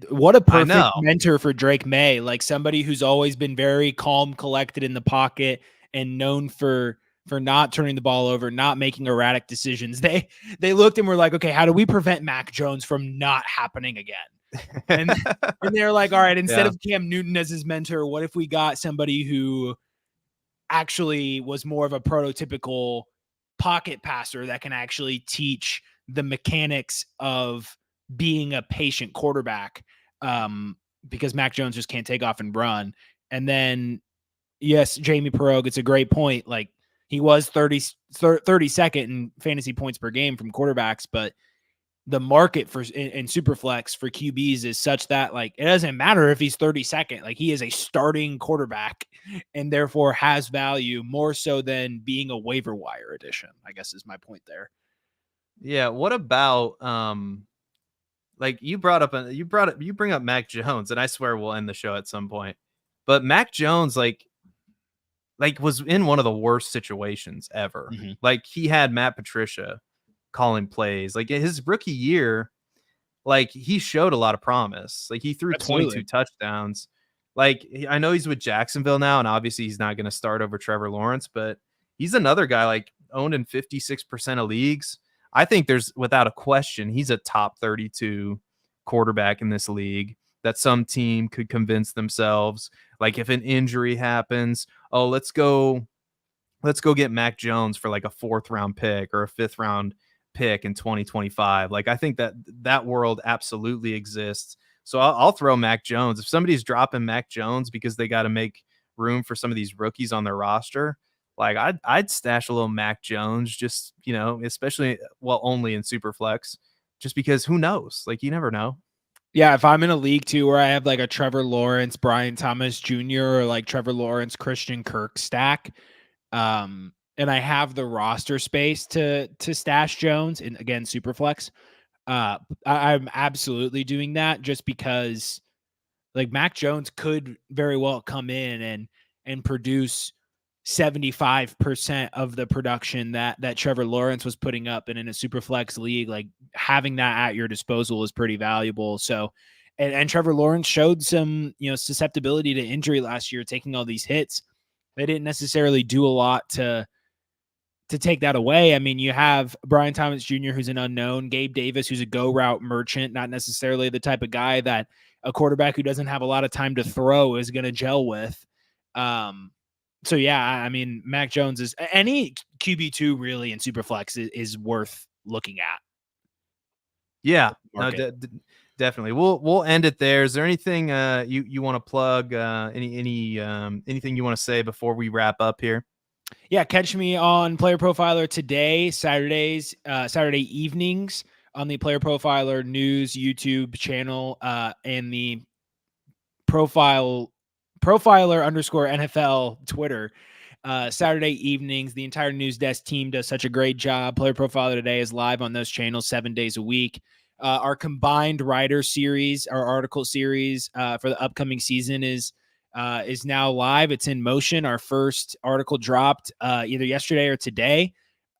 What a perfect mentor for Drake May. Like, somebody who's always been very calm, collected in the pocket, and known for not turning the ball over, not making erratic decisions. They looked and were like, okay, how do we prevent Mac Jones from not happening again? And they're like, all right, instead of Cam Newton as his mentor, what if we got somebody who actually was more of a prototypical pocket passer that can actually teach the mechanics of being a patient quarterback, because Mac Jones just can't take off and run. And then, yes, Jamie Perogue, it's a great point. Like, he was 32nd in fantasy points per game from quarterbacks, but the market for in Superflex for QBs is such that, like, it doesn't matter if he's 32nd. Like, he is a starting quarterback and therefore has value more so than being a waiver wire addition, I guess is my point there. Yeah. What about, like, you bring up Mac Jones, and I swear we'll end the show at some point, but Mac Jones, like was in one of the worst situations ever. Mm-hmm. Like, he had Matt Patricia calling plays. Like, in his rookie year, like, he showed a lot of promise. Like, he threw 22 touchdowns. Like, I know he's with Jacksonville now, and obviously he's not going to start over Trevor Lawrence, but he's another guy, like, owned in 56% of leagues. I think there's, without a question, he's a top 32 quarterback in this league that some team could convince themselves, like, if an injury happens, oh, let's go get Mac Jones for like a 4th round pick or a 5th round pick in 2025. Like, I think that world absolutely exists. So I'll throw Mac Jones. If somebody's dropping Mac Jones because they got to make room for some of these rookies on their roster, like, I'd stash a little Mac Jones, just, especially, well, only in Superflex, just because who knows? Like, you never know. Yeah, if I'm in a league too where I have like a Trevor Lawrence, Brian Thomas Jr., or like Trevor Lawrence, Christian Kirk stack, and I have the roster space to stash Jones, and again, Superflex, I'm absolutely doing that, just because, like, Mac Jones could very well come in and produce 75% of the production that Trevor Lawrence was putting up, and in a Superflex league, like, having that at your disposal is pretty valuable. So, and Trevor Lawrence showed some, susceptibility to injury last year, taking all these hits. They didn't necessarily do a lot to take that away. I mean, you have Brian Thomas Jr., who's an unknown, Gabe Davis, who's a go route merchant, not necessarily the type of guy that a quarterback who doesn't have a lot of time to throw is going to gel with. So yeah, I mean, Mac Jones is, any QB2 really in Superflex is worth looking at. Yeah, no, definitely. We'll end it there. Is there anything you want to plug? Anything you want to say before we wrap up here? Yeah, catch me on Player Profiler today, Saturday evenings on the Player Profiler News YouTube channel, and the Profiler _ NFL Twitter. Saturday evenings. The entire news desk team does such a great job. Player Profiler Today is live on those channels 7 days a week. Our combined writer series, our article series for the upcoming season is now live. It's in motion. Our first article dropped either yesterday or today.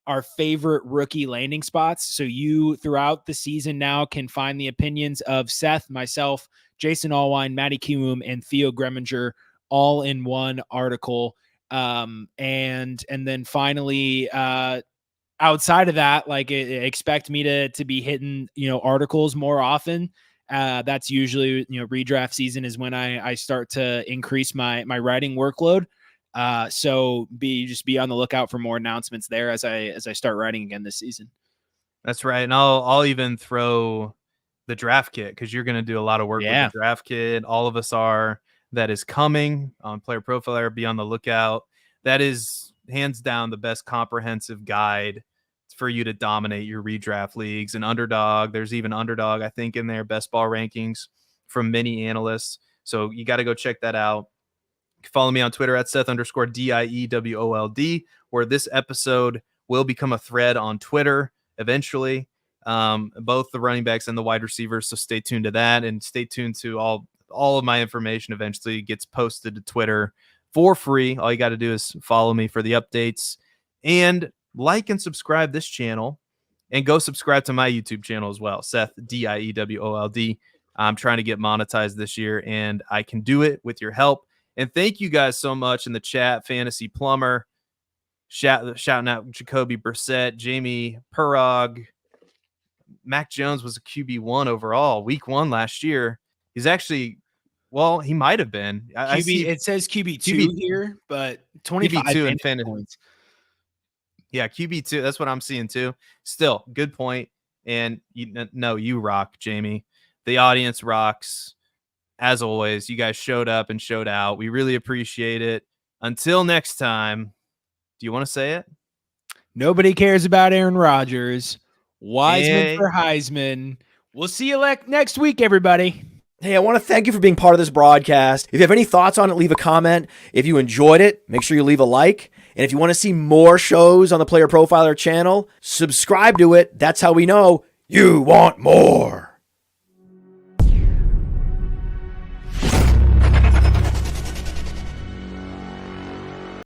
Our favorite rookie landing spots. So you throughout the season now can find the opinions of Seth, myself, Jason Allwine, Matty Kiwoom, and Theo Greminger all in one article. And then finally, outside of that, like expect me to be hitting, articles more often. That's usually, redraft season is when I start to increase my writing workload. So be on the lookout for more announcements there as I start writing again this season. That's right. And I'll even throw the draft kit, because you're going to do a lot of work with the draft kit. All of us are. That is coming on Player Profiler. Be on the lookout. That is hands down the best comprehensive guide for you to dominate your redraft leagues. And Underdog, there's even Underdog, I think, in there, best ball rankings from many analysts. So you got to go check that out. Follow me on Twitter at Seth_Diewold, where this episode will become a thread on Twitter eventually. Both the running backs and the wide receivers. So stay tuned to that, and stay tuned to all of my information eventually gets posted to Twitter for free. All you got to do is follow me for the updates, and like and subscribe this channel, and go subscribe to my YouTube channel as well, Seth Diewold. I'm trying to get monetized this year, and I can do it with your help. And thank you guys so much in the chat. Fantasy Plumber, shouting out Jacoby Brissett, Jamie Perrog. Mac Jones was a QB1 overall, week 1 last year. He's actually, well, he might have been. I see it says QB2 here, but 25 QB2 and fantasy points. Yeah, QB2. That's what I'm seeing too. Still, good point. And you rock, Jamie. The audience rocks. As always, you guys showed up and showed out. We really appreciate it. Until next time, do you want to say it? Nobody cares about Aaron Rodgers. Wiseman for Heisman. We'll see you next week, everybody. Hey, I want to thank you for being part of this broadcast. If you have any thoughts on it, leave a comment. If you enjoyed it, make sure you leave a like. And if you want to see more shows on the Player Profiler channel, subscribe to it. That's how we know you want more.